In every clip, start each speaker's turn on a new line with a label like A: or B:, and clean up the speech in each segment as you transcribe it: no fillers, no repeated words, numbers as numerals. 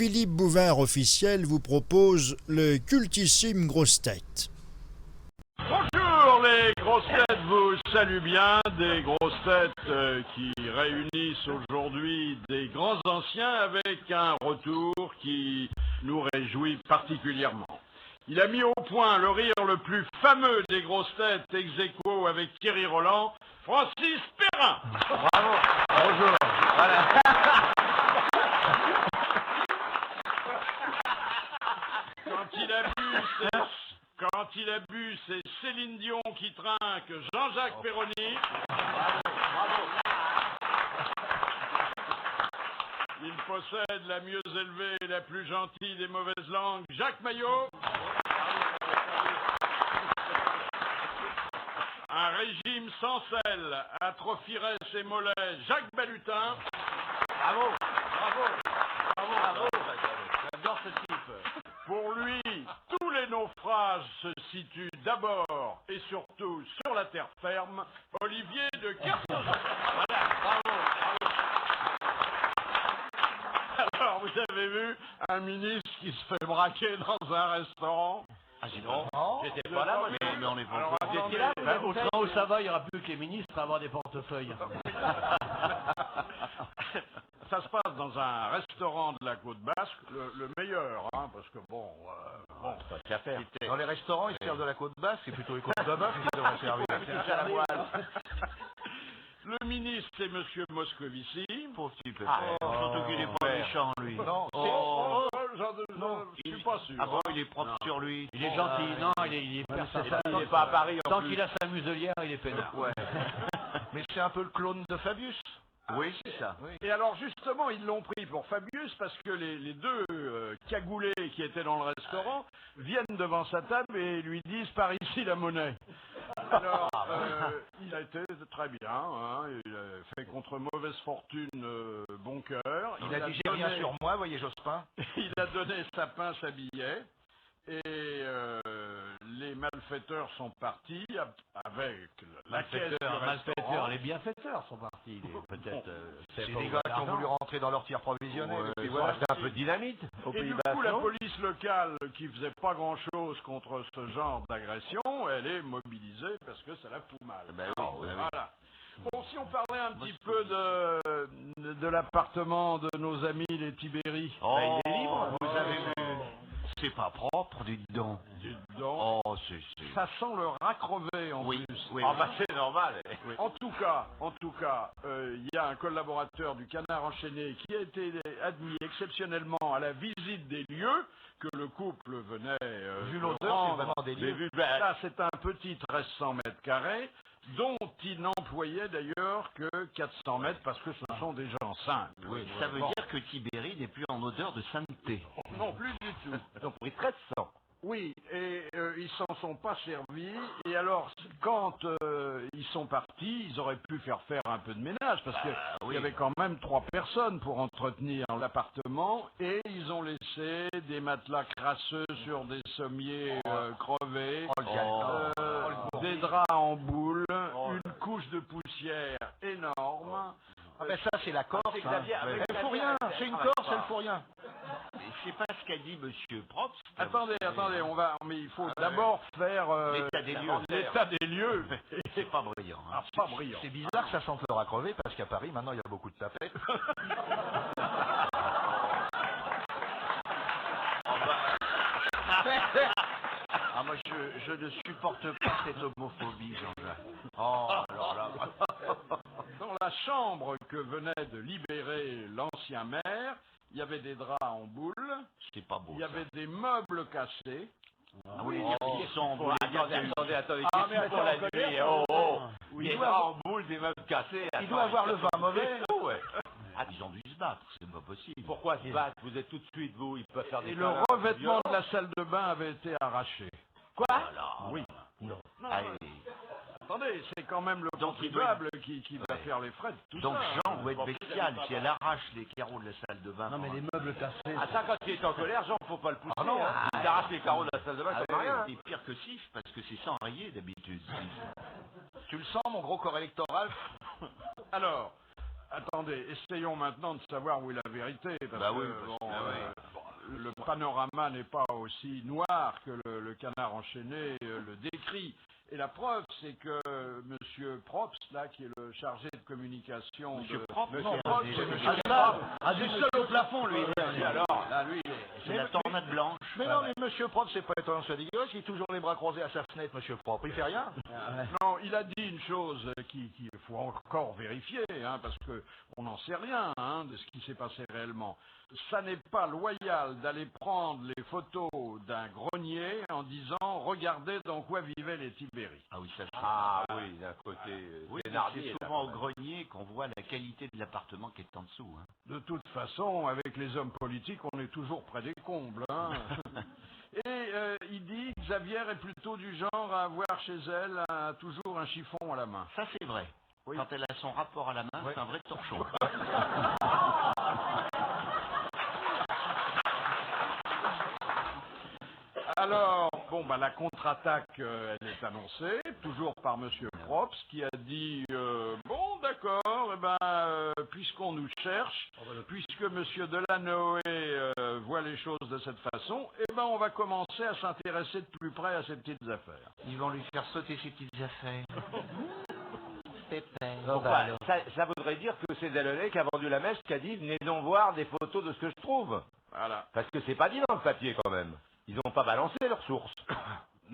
A: Philippe Bouvard officiel vous propose le cultissime grosse tête.
B: Bonjour, les grosses têtes vous saluent bien, des grosses têtes qui réunissent aujourd'hui des grands anciens avec un retour qui nous réjouit particulièrement. Il a mis au point le rire le plus fameux des grosses têtes, ex aequo avec Thierry Roland, Francis Perrin.
C: Bravo, bonjour. Voilà.
B: Quand il a bu, c'est Céline Dion qui trinque Jean-Jacques Perroni.
C: Bravo.
B: Il possède la mieux élevée et la plus gentille des mauvaises langues, Jacques Maillot. Un régime sans sel atrophierait ses mollets, Jacques Balutin.
C: Bravo, bravo, bravo, bravo. J'adore ce type.
B: Pour lui, tous les naufrages se situent d'abord et surtout sur la terre ferme, Olivier de Kersauzon.
C: Voilà, bravo.
B: Alors, vous avez vu un ministre qui se fait braquer dans un restaurant?
C: Ah, j'étais pas là, moi, mais on est pas.
B: Alors,
C: Vous étiez là, au train où ça va, il n'y aura plus que les ministres à avoir des portefeuilles.
B: Ça se passe dans un restaurant de la Côte Basque, le meilleur, hein, parce que bon,
C: pas de faire. Dans les restaurants, ils servent de la Côte Basque, c'est plutôt les côtes de bœuf qui devraient servir. C'est à la voile.
B: Le ministre, c'est Monsieur Moscovici.
C: Pauvre type. Surtout qu'il est pas méchant, lui. Non,
B: je suis pas sûr.
C: Ah bon, il est propre sur lui.
D: Il est gentil. Non, il est personnel.
C: Il n'est pas à Paris.
D: Tant qu'il a sa muselière, il est peinard.
C: Ouais. Mais c'est un peu le clone de Fabius. Oui, c'est ça. Oui.
B: Et alors justement, ils l'ont pris pour Fabius parce que les deux cagoulés qui étaient dans le restaurant viennent devant sa table et lui disent « par ici la monnaie ». Alors, il a été très bien, hein, il a fait contre mauvaise fortune bon cœur.
C: Il a dit « j'ai rien sur moi, voyez Jospin ».
B: Il a donné sa pince à billets et les malfaiteurs sont partis avec la caisse du restaurant.
D: Les bienfaiteurs sont partis. Peut-être.
C: C'est des gars qui ont voulu rentrer dans leur tir provisionnel. Et puis voilà, c'était un peu de dynamite.
B: Et du coup, la police locale, qui faisait pas grand-chose contre ce genre d'agression, elle est mobilisée parce que ça la fout mal.
C: Ben oui,
B: voilà. Bon, si on parlait un petit peu de l'appartement de nos amis les Tibéri.
C: Oh, il est libre, vous avez vu. C'est pas propre, dites donc.
B: Oh,
C: ça
B: sent le rat crevé en plus.
C: Oui. Ah bah c'est normal.
B: Oui. En tout cas, il y a un collaborateur du Canard enchaîné qui a été admis exceptionnellement à la visite des lieux que le couple venait
C: vu l'odeur, c'est vraiment des lieux.
B: Là, c'est un petit 1300 mètres carrés dont il n'employait d'ailleurs que 400 mètres parce que ce sont des gens simples.
C: Oui, ça veut dire que Tibéri n'est plus en odeur de sainteté.
B: Non, plus du tout.
C: Ils ont pris 1300.
B: Oui, et ils s'en sont pas servis. Et alors, quand ils sont partis, ils auraient pu faire un peu de ménage parce qu'il y avait quand même 3 personnes pour entretenir l'appartement et ils ont laissé des matelas crasseux sur des sommiers crevés, des draps en boule, une couche de poussière énorme.
C: Ah ben ça c'est la Corse. Elle fout rien, c'est une Corse, elle fout rien. Mais c'est pas ce qu'a dit Monsieur Probst.
B: Attendez, mais il faut d'abord faire l'état des lieux.
C: C'est pas brillant.
B: Ah, pas brillant.
C: C'est bizarre que ça sente le rat crevé parce qu'à Paris maintenant il y a beaucoup de tapettes. Ah moi je ne supporte pas cette homophobie, Jean-Jacques. Oh alors là.
B: Dans la chambre que venait de libérer l'ancien maire, il y avait des draps en boule.
C: C'est pas beau.
B: Il y avait des meubles cassés.
C: Ah oui, ils sont. Attendez.
B: Ah mais pour la nuit.
C: Des draps en boule, des meubles cassés. Il doit avoir le vin mauvais. Ah, ils ont dû se battre, c'est pas possible.
D: Pourquoi se battre? Vous êtes tout de suite, vous, ils peuvent faire des...
B: Et le revêtement de la salle de bain avait été arraché.
D: Quoi?
B: Oui.
C: Non.
B: Attendez, c'est quand même le contribuable qui va faire les frais de tout
C: donc
B: ça.
C: Jean doit être bestial si elle arrache les carreaux de la salle de bain.
D: Non mais les meubles cassés...
C: Ah ça, quand il est en colère, Jean, faut pas le pousser. Ah non, il arrache les carreaux de la salle de bain, c'est rien. C'est pire que Sif, parce que c'est sans rayer d'habitude. Tu le sens, mon gros corps électoral?
B: Alors, attendez, essayons maintenant de savoir où est la vérité. Parce que, le panorama n'est pas aussi noir que le canard enchaîné le décrit. Et la preuve, c'est que Monsieur Probst, là, qui est le chargé de communication...
C: Monsieur Probst,
B: Monsieur
C: non,
B: Probst,
C: c'est
B: c'est
C: Monsieur
B: Monsieur
C: Probst.
B: Probst.
D: Du seul au plafond, lui.
B: Alors, là, lui...
C: C'est la tornade blanche.
D: Mais non, mais monsieur Propre, c'est pas étonnant, c'est dégueulasse, il a toujours les bras croisés à sa fenêtre, monsieur Propre, il fait rien.
B: Non, il a dit une chose qu'il faut encore vérifier, hein, parce qu'on n'en sait rien hein, de ce qui s'est passé réellement. Ça n'est pas loyal d'aller prendre les photos d'un grenier en disant « Regardez dans quoi vivaient les Tibéris ».
C: Ah oui, ça c'est...
D: Ah oui, d'un côté,
C: oui, mais c'est souvent au grenier qu'on voit la qualité de l'appartement qui est en dessous. Hein.
B: De toute façon, avec les hommes politiques, on est toujours près des combles. Hein. Et il dit que Xavier est plutôt du genre à avoir chez elle toujours un chiffon à la main.
C: Ça c'est vrai.
B: Oui.
C: Quand elle a son rapport à la main, c'est un vrai torchon.
B: Alors, bon, bah, la contre-attaque, elle est annoncée, toujours par Monsieur Probst, qui a dit bon, d'accord, puisqu'on nous cherche, puisque Monsieur Delanoë voit les choses de cette façon, on va commencer à s'intéresser de plus près à ces petites affaires.
C: Ils vont lui faire sauter ses petites affaires. Pépère.
D: Pourquoi ça voudrait dire que c'est Delaunay qui a vendu la mèche, qui a dit venez donc voir des photos de ce que je trouve.
B: Voilà.
D: Parce que c'est pas dit dans le papier quand même. Ils n'ont pas balancé leurs sources.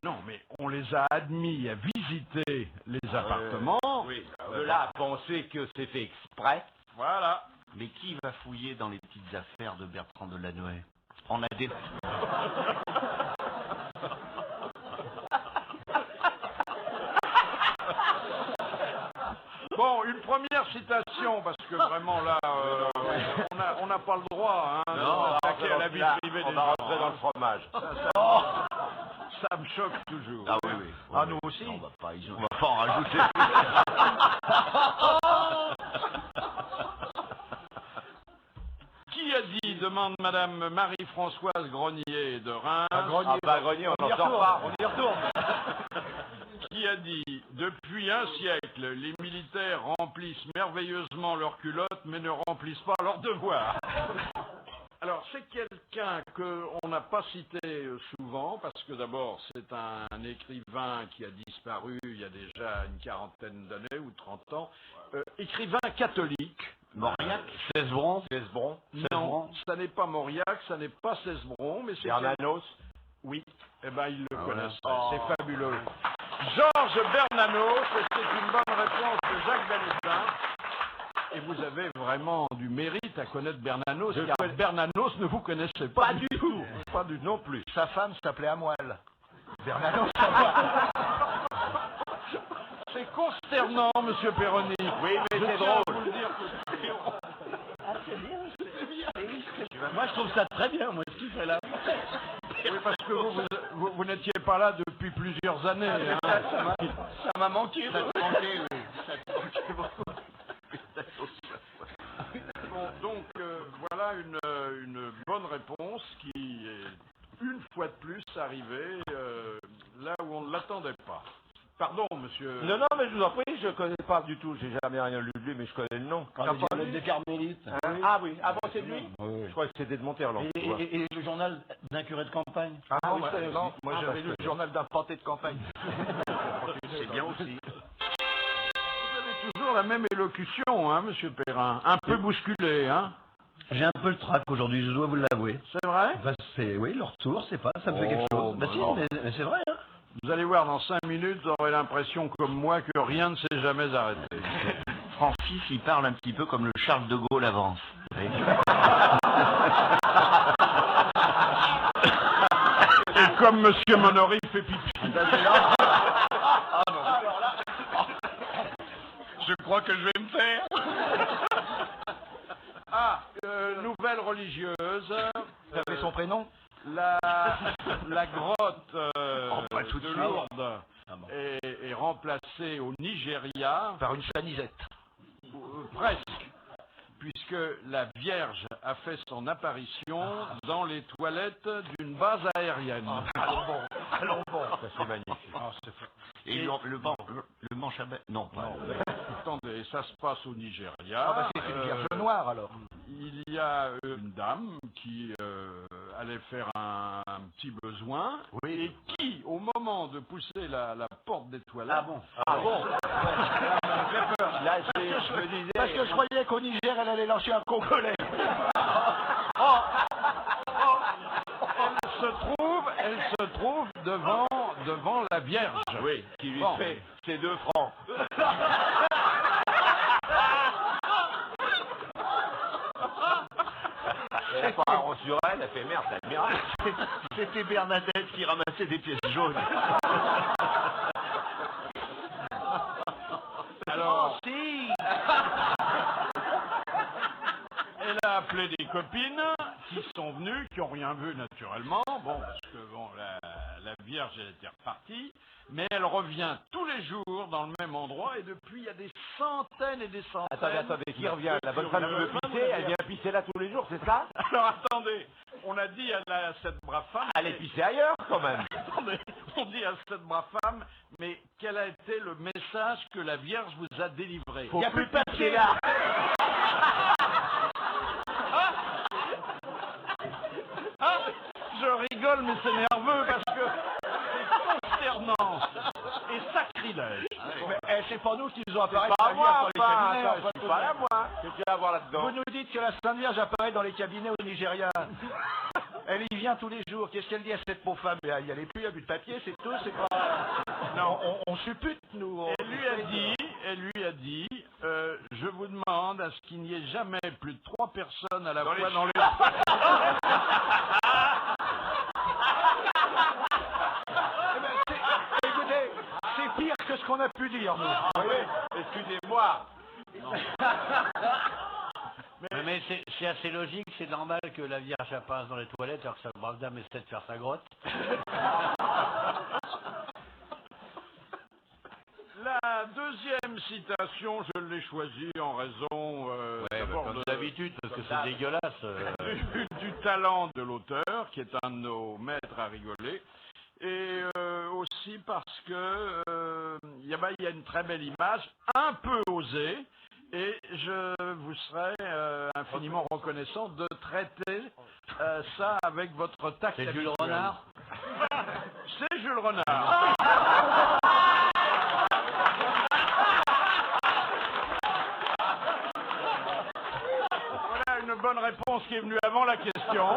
B: Non, mais on les a admis à visiter les appartements.
D: Oui, de là à penser que c'est fait exprès.
B: Voilà.
C: Mais qui va fouiller dans les petites affaires de Bertrand Delanoë? On a des...
B: Bon, une première citation, parce que vraiment là, on n'a pas le droit hein, d'attaquer à la vie privée des
D: on va
B: gens.
D: rentrer dans le fromage.
B: Ça me choque toujours.
C: Ah oui, oui.
D: Ah, nous aussi.
C: Non, on va pas en rajouter.
B: Qui a dit, demande Madame Marie-Françoise Grenier de Reims.
D: Grenier, on en sort pas. On y retourne.
B: Qui a dit, depuis un siècle, les militaires remplissent merveilleusement leurs culottes, mais ne remplissent pas leurs devoirs. Alors, c'est quelqu'un qu'on n'a pas cité souvent, parce que d'abord, c'est un écrivain qui a disparu il y a déjà une quarantaine d'années, ou 30 ans, écrivain catholique.
C: Mauriac,
D: Cesbron.
B: Non, ça n'est pas Mauriac, ça n'est pas Cesbron, mais c'est...
D: Bernanos.
B: Oui, eh ben ils le connaissent,
D: Oh.
B: c'est fabuleux. Georges Bernanos, c'est une bonne réponse de Jacques Bellestin. Et vous avez vraiment du mérite à connaître Bernanos, car Bernanos ne vous connaissait pas du tout.
D: Pas du non plus.
E: Sa femme s'appelait Amoil.
D: Bernanos.
B: C'est consternant, Monsieur Perroni.
D: Oui, mais
B: Je
D: c'est
B: tiens à
D: drôle.
B: vous le dire.
E: Moi, je trouve ça très bien, moi, ce qu'il fait là.
B: Oui, parce que vous n'étiez pas là depuis plusieurs années. Hein.
E: Ça m'a manqué.
C: ça te manquait, oui. Ça te manquait beaucoup.
B: Bon, donc voilà une bonne réponse qui est une fois de plus arrivée là où on ne l'attendait pas. Pardon, monsieur.
D: Non, mais je vous en prie, je connais pas du tout. J'ai jamais rien lu de lui, mais je connais le nom.
E: Des Carmélites.
D: Hein? Ah oui, avant c'est de lui.
E: Oui.
D: Je crois que c'était de Monterland.
E: Et le journal d'un curé de campagne.
D: Ah oui,
E: ouais,
D: non,
E: moi j'avais lu le journal d'un panté de campagne.
C: C'est bien aussi.
B: Vous avez toujours la même élocution, hein, monsieur Perrin. Un peu bousculé, hein.
E: J'ai un peu le trac aujourd'hui, je dois vous l'avouer.
B: C'est vrai?
E: Enfin, oui, le retour, c'est pas, ça me fait quelque chose. Bah si, mais c'est vrai, hein.
B: Vous allez voir, dans 5 minutes, vous aurez l'impression, comme moi, que rien ne s'est jamais arrêté.
C: Francis, il parle un petit peu comme le Charles de Gaulle avance.
B: Et comme monsieur Monory fait pipi.
E: Je crois que je vais me faire.
B: Ah, nouvelle religieuse.
E: Vous avez son prénom?
B: La grotte
E: pas tout de
B: de
E: suite.
B: Lourdes est remplacée au Nigeria,
E: Par une chanisette.
B: presque, puisque la Vierge a fait son apparition dans les toilettes d'une base aérienne.
E: Allons bon.
D: Ça c'est magnifique.
C: Et le manche à balai. Non, pas.
B: Attendez, ça se passe au Nigeria.
E: Ah bah c'est une Vierge noire alors.
B: Il y a une dame qui allait faire un petit besoin et qui, au moment de pousser la porte des toilettes...
D: Ah bon. Là, je me disais...
E: Parce que je croyais qu'au Niger, elle allait lâcher un Congolais.
B: Elle se trouve devant la Vierge.
D: Oui, qui lui fait ses 2 francs. Elle a pas un rond sur elle, elle fait merde, c'est admirable.
E: C'était Bernadette qui ramassait des pièces jaunes.
B: Alors,
E: Si.
B: elle a appelé des copines qui sont venues, qui n'ont rien vu naturellement. Bon, parce que bon, la Vierge, elle était repartie. Mais elle revient tous les jours dans le même endroit et depuis, il y a des centaines et des centaines...
D: Attendez, qui revient? La bonne femme qui veut pisser, elle vient pisser là tous les jours, c'est ça?
B: Alors attendez, on a dit à cette brave femme...
D: Allez pisser ailleurs, quand même.
B: Attendez, on dit à cette brave femme, mais quel a été le message que la Vierge vous a délivré?
D: Il n'y a plus de papier là.
B: Ah, je rigole, mais c'est nerveux parce que c'est consternant et sacrilège.
E: Mais c'est pas nous qui nous ont apparu
D: Pas
E: la
D: moi,
E: Vierge dans les
D: enfin,
E: cabinets.
D: attends, je suis pas là, moi. Qu'est-ce qu'il y a à voir là-dedans?
E: Vous nous dites que la Sainte Vierge apparaît dans les cabinets au Nigeria. Elle y vient tous les jours. Qu'est-ce qu'elle dit à cette pauvre femme? Il n'y a plus, il n'y a plus de papier, c'est tout, c'est pas...
B: Non,
E: On suppute, nous.
B: elle lui a dit, je vous demande à ce qu'il n'y ait jamais plus de 3 personnes à la fois dans les...
E: Écoutez, c'est pire que ce qu'on a pu dire, nous.
D: Oui, excusez-moi.
F: Mais c'est assez logique, c'est normal que la Vierge apparaisse dans les toilettes alors que sa brave dame essaie de faire sa grotte.
B: La deuxième citation, je l'ai choisie en raison d'abord
F: Comme d'habitude, parce que c'est dégueulasse.
B: du talent de l'auteur, qui est un de nos maîtres à rigoler, et aussi parce que il y a une très belle image, un peu osée, et je vous serais infiniment reconnaissant de traiter ça avec votre tact.
F: C'est Jules
B: habituel.
F: Renard.
B: C'est Jules Renard. Voilà une bonne réponse qui est venue avant la question.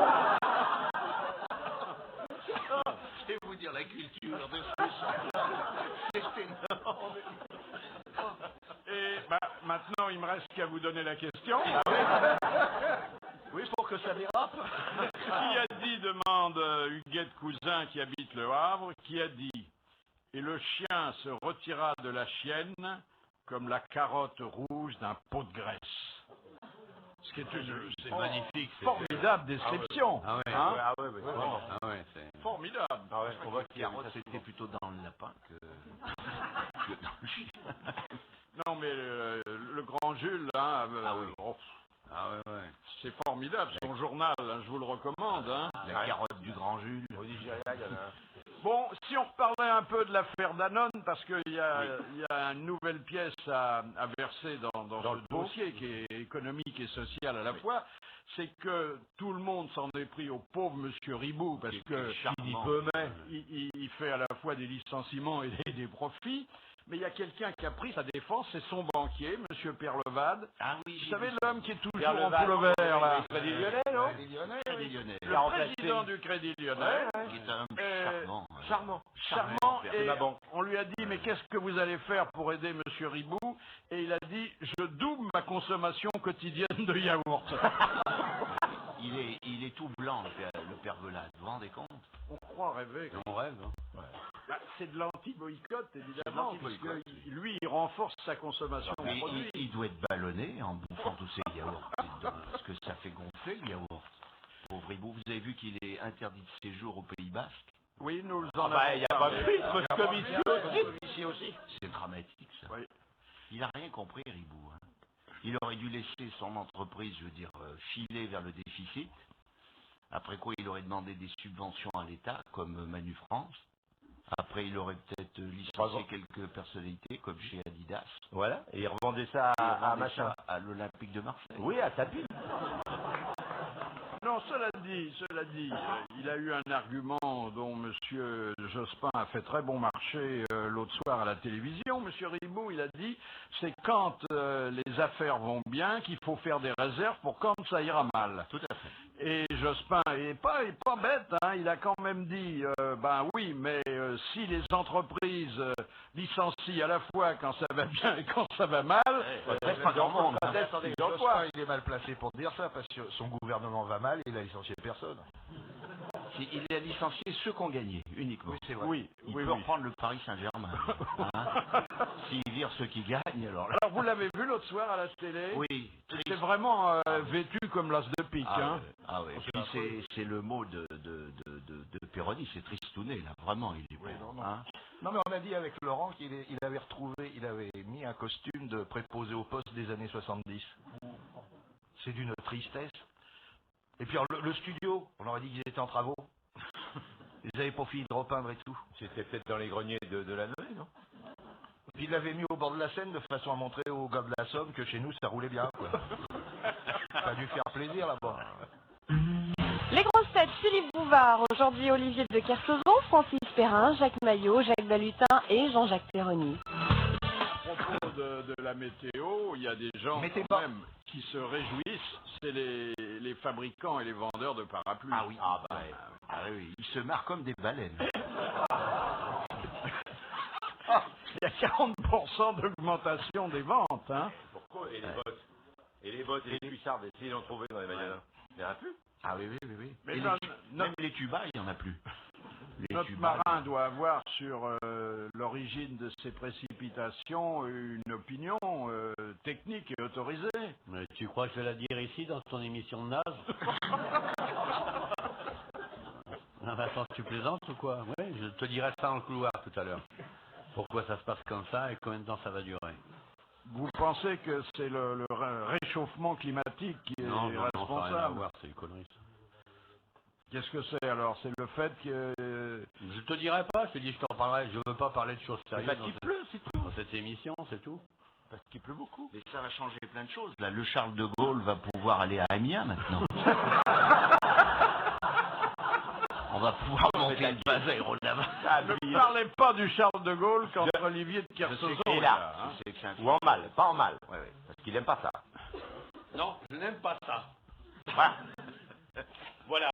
E: Je vais vous dire la culture de ce c'est énorme.
B: Et maintenant, il me reste qu'à vous donner la question.
E: Oui, pour que ça dérape.
B: Qui a dit, demande Huguette Cousin qui habite Le Havre, qui a dit « Et le chien se retira de la chienne comme la carotte rouge d'un pot de graisse ». Ce qui est
F: C'est magnifique.
B: formidable description.
F: Ah ouais.
B: Hein?
D: Ah oui, vraiment.
F: Ah ouais, c'est...
B: Formidable.
D: Ah ouais, on voit qu'il y a
F: C'était plutôt dans le lapin que dans le chien.
B: Non, mais le grand Jules, hein,
F: Ah ouais, ouais.
B: c'est formidable. Son journal, hein, je vous le recommande. Hein.
F: La carotte du grand Jules.
D: Au Nigeria, il y en a un.
B: Bon, si on reparlait un peu de l'affaire Danone, parce qu'il y a une nouvelle pièce à verser dans ce dossier qui est économique et social à la fois, c'est que tout le monde s'en est pris au pauvre monsieur Ribou, parce que il fait à la fois des licenciements et des profits. Mais il y a quelqu'un qui a pris sa défense, c'est son banquier, M. Perlevade.
F: Ah oui,
B: Vous savez, l'homme qui est toujours en
D: Perlevade,
B: polo vert, là.
D: Crédit Lyonnais, non?
F: Crédit Lyonnais.
B: Le président du Crédit Lyonnais.
F: Qui est un homme charmant.
B: Charmant. Et
D: la banque.
B: on lui a dit, mais qu'est-ce que vous allez faire pour aider M. Ribou? Et il a dit, je double ma consommation quotidienne de yaourt.
F: Il est tout blanc, le Perlevade. Vous vous rendez compte?
B: On croit rêver.
F: On rêve. Hein.
B: C'est de l'anti-boycott, évidemment, parce que lui, il renforce sa consommation de
F: Mais
B: produits.
F: il doit être ballonné en bouffant tous ces yaourts. Parce que ça fait gonfler le yaourt. Pauvre Ribou, vous avez vu qu'il est interdit de séjour au Pays Basque?
B: Oui, nous en
D: Ah
B: avons
D: bah, il n'y a pas
B: parlé.
D: plus de commission ici aussi.
F: C'est dramatique, ça.
B: Oui.
F: Il n'a rien compris, Ribou. Hein. Il aurait dû laisser son entreprise, je veux dire, filer vers le déficit. Après quoi, il aurait demandé des subventions à l'État, comme Manu France. Après, il aurait peut-être licencié quelques personnalités, comme chez Adidas.
D: Voilà, et il revendait ça à machin.
F: À l'Olympique de Marseille.
D: Oui, à Tapie.
B: Non, non, cela dit, il a eu un argument dont M. Jospin a fait très bon marché l'autre soir à la télévision. M. Ribou, il a dit, c'est quand les affaires vont bien qu'il faut faire des réserves pour quand ça ira mal.
F: Tout à fait.
B: Et Jospin est pas bête, hein, il a quand même dit, ben oui, mais si les entreprises licencient à la fois quand ça va bien et quand ça va mal,
F: Pas grand monde.
E: Attendez, Jospin, il est mal placé pour dire ça, parce que son gouvernement va mal et il a licencié personne.
F: Il a licencié ceux qui ont gagné, uniquement.
E: Oui, c'est vrai.
B: oui,
F: Il
B: oui,
F: peut
B: oui.
F: reprendre le Paris Saint-Germain. Hein. S'il vire ceux qui gagnent, alors là...
B: Alors vous l'avez vu l'autre soir à la télé?
F: Oui,
B: C'était vraiment vêtu comme l'as de pique, hein.
F: Ah oui. Puis c'est le mot de Péroni, c'est tristouné, là. Vraiment, il est
E: Oui,
F: bon,
E: non.
F: hein.
E: Non, mais on a dit avec Laurent qu'il il avait mis un costume de préposé au poste des années 70. C'est d'une tristesse. Et puis alors, le studio, on aurait dit qu'ils étaient en travaux. Ils n'avaient pas fini de repeindre et tout.
D: C'était peut-être dans les greniers de la Noël, non?
E: Puis il l'avait mis au bord de la Seine de façon à montrer aux gars de la Somme que chez nous ça roulait bien, quoi. Ça a dû faire plaisir là-bas.
G: Les grosses têtes, Philippe Bouvard, aujourd'hui Olivier de Kersauzon, Francis Perrin, Jacques Maillot, Jacques Balutin et Jean-Jacques Perroni.
B: À propos de la météo, il y a des gens
E: Mettez
B: quand
E: pas.
B: même qui se réjouissent, c'est les fabricants et les vendeurs de parapluies.
F: Ah oui, oui, ils se marrent comme des baleines.
B: Il y a 40% d'augmentation des ventes, hein.
D: Pourquoi? Et les bottes? Et les bottes et les cuissardes, essayez d'en trouver dans les magasins. Il n'y en a plus?
F: Ah oui.
B: Mais
F: Et
B: non,
F: même les tubas, il n'y en a plus. Les
B: notre
F: tubas,
B: marin doit avoir sur l'origine de ces précipitations une opinion technique et autorisée.
H: Mais tu crois que je vais la dire ici, dans ton émission de nage? Ah bah attends, tu plaisantes ou quoi? Oui, je te dirai ça dans le couloir tout à l'heure. Pourquoi ça se passe comme ça et combien de temps ça va durer?
B: Vous pensez que c'est le réchauffement climatique qui est
H: Non, ça n'a rien à
B: responsable?
H: voir, c'est une connerie ça.
B: Qu'est-ce que c'est alors? C'est le fait que...
H: Je te dirai pas, je te dis je t'en parlerai, je veux pas parler de choses sérieuses
F: Parce qu'il pleut, c'est tout.
H: dans cette émission, c'est tout.
F: Parce qu'il pleut beaucoup. Mais ça va changer plein de choses. Là, le Charles de Gaulle va pouvoir aller à Amiens maintenant. On va pouvoir monter une base aéronavale.
B: Ne parlez pas du Charles de Gaulle qu'entre Olivier de Kersauzon.
D: Il est là. Ou en mal, pas en mal. Ouais, parce qu'il n'aime pas ça.
H: Non, je n'aime pas ça.
D: Voilà.
H: Voilà.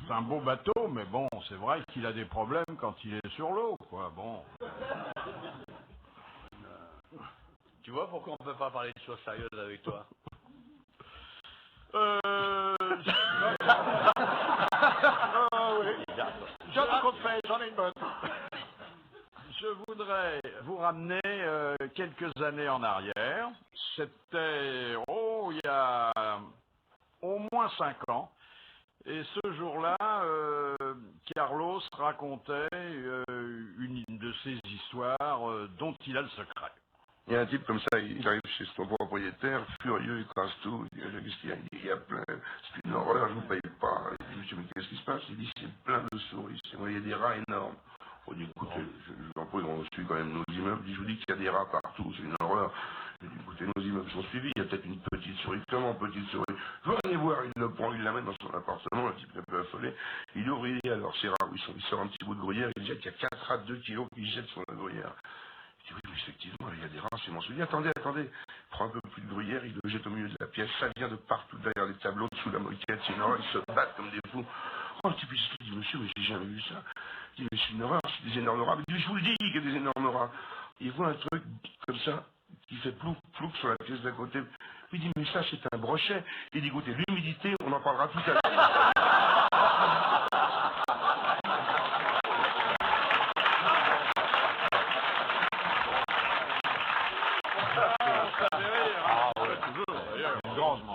B: C'est un beau bateau, mais bon, c'est vrai qu'il a des problèmes quand il est sur l'eau, quoi. Bon.
H: Tu vois pourquoi on peut pas parler de choses sérieuses avec toi?
B: Je voudrais vous ramener quelques années en arrière. C'était, il y a au moins 5 ans. Et ce jour-là, Carlos racontait une de ces histoires dont il a le secret.
I: Il y a un type comme ça, il arrive chez son propriétaire, furieux, il casse tout, il dit, qu'est-ce qu'il y a? Il dit, il y a plein, c'est une horreur, je ne vous paye pas. Il dit, monsieur, mais qu'est-ce qui se passe? Il dit, c'est plein de souris, il y a des rats énormes. On dit, écoutez, je prie, on suit quand même nos immeubles, je vous dis qu'il y a des rats partout, c'est une horreur. Je dis, écoutez, nos immeubles sont suivis, il y a peut-être une petite souris, comment petite souris? Je veux aller voir, il le prend, il l'amène dans son appartement, le type est un peu affolé, il ouvre, il dit, alors ces rats, il sort un petit bout de gruyère, il jette, il y a 4 rats de 2 kilos qu'il jette sur la gruyère. Je dis, oui, mais effectivement, il y a des rats, c'est mon souci. Attendez, il prend un peu plus de gruyère, il le jette au milieu de la pièce, ça vient de partout, derrière les tableaux, sous la moquette, c'est une horreur, ils se battent comme des fous. Oh, le type, il dit, monsieur, mais j'ai jamais vu ça. Il dit, mais c'est une horreur, c'est des énormes rats. Il dit, je vous le dis qu'il y a des énormes rats. Il voit un truc comme ça, qui fait plouf, plouf sur la pièce d'à côté. Puis il dit, mais ça, c'est un brochet. Il dit, écoutez, l'humidité, on en parlera tout à l'heure.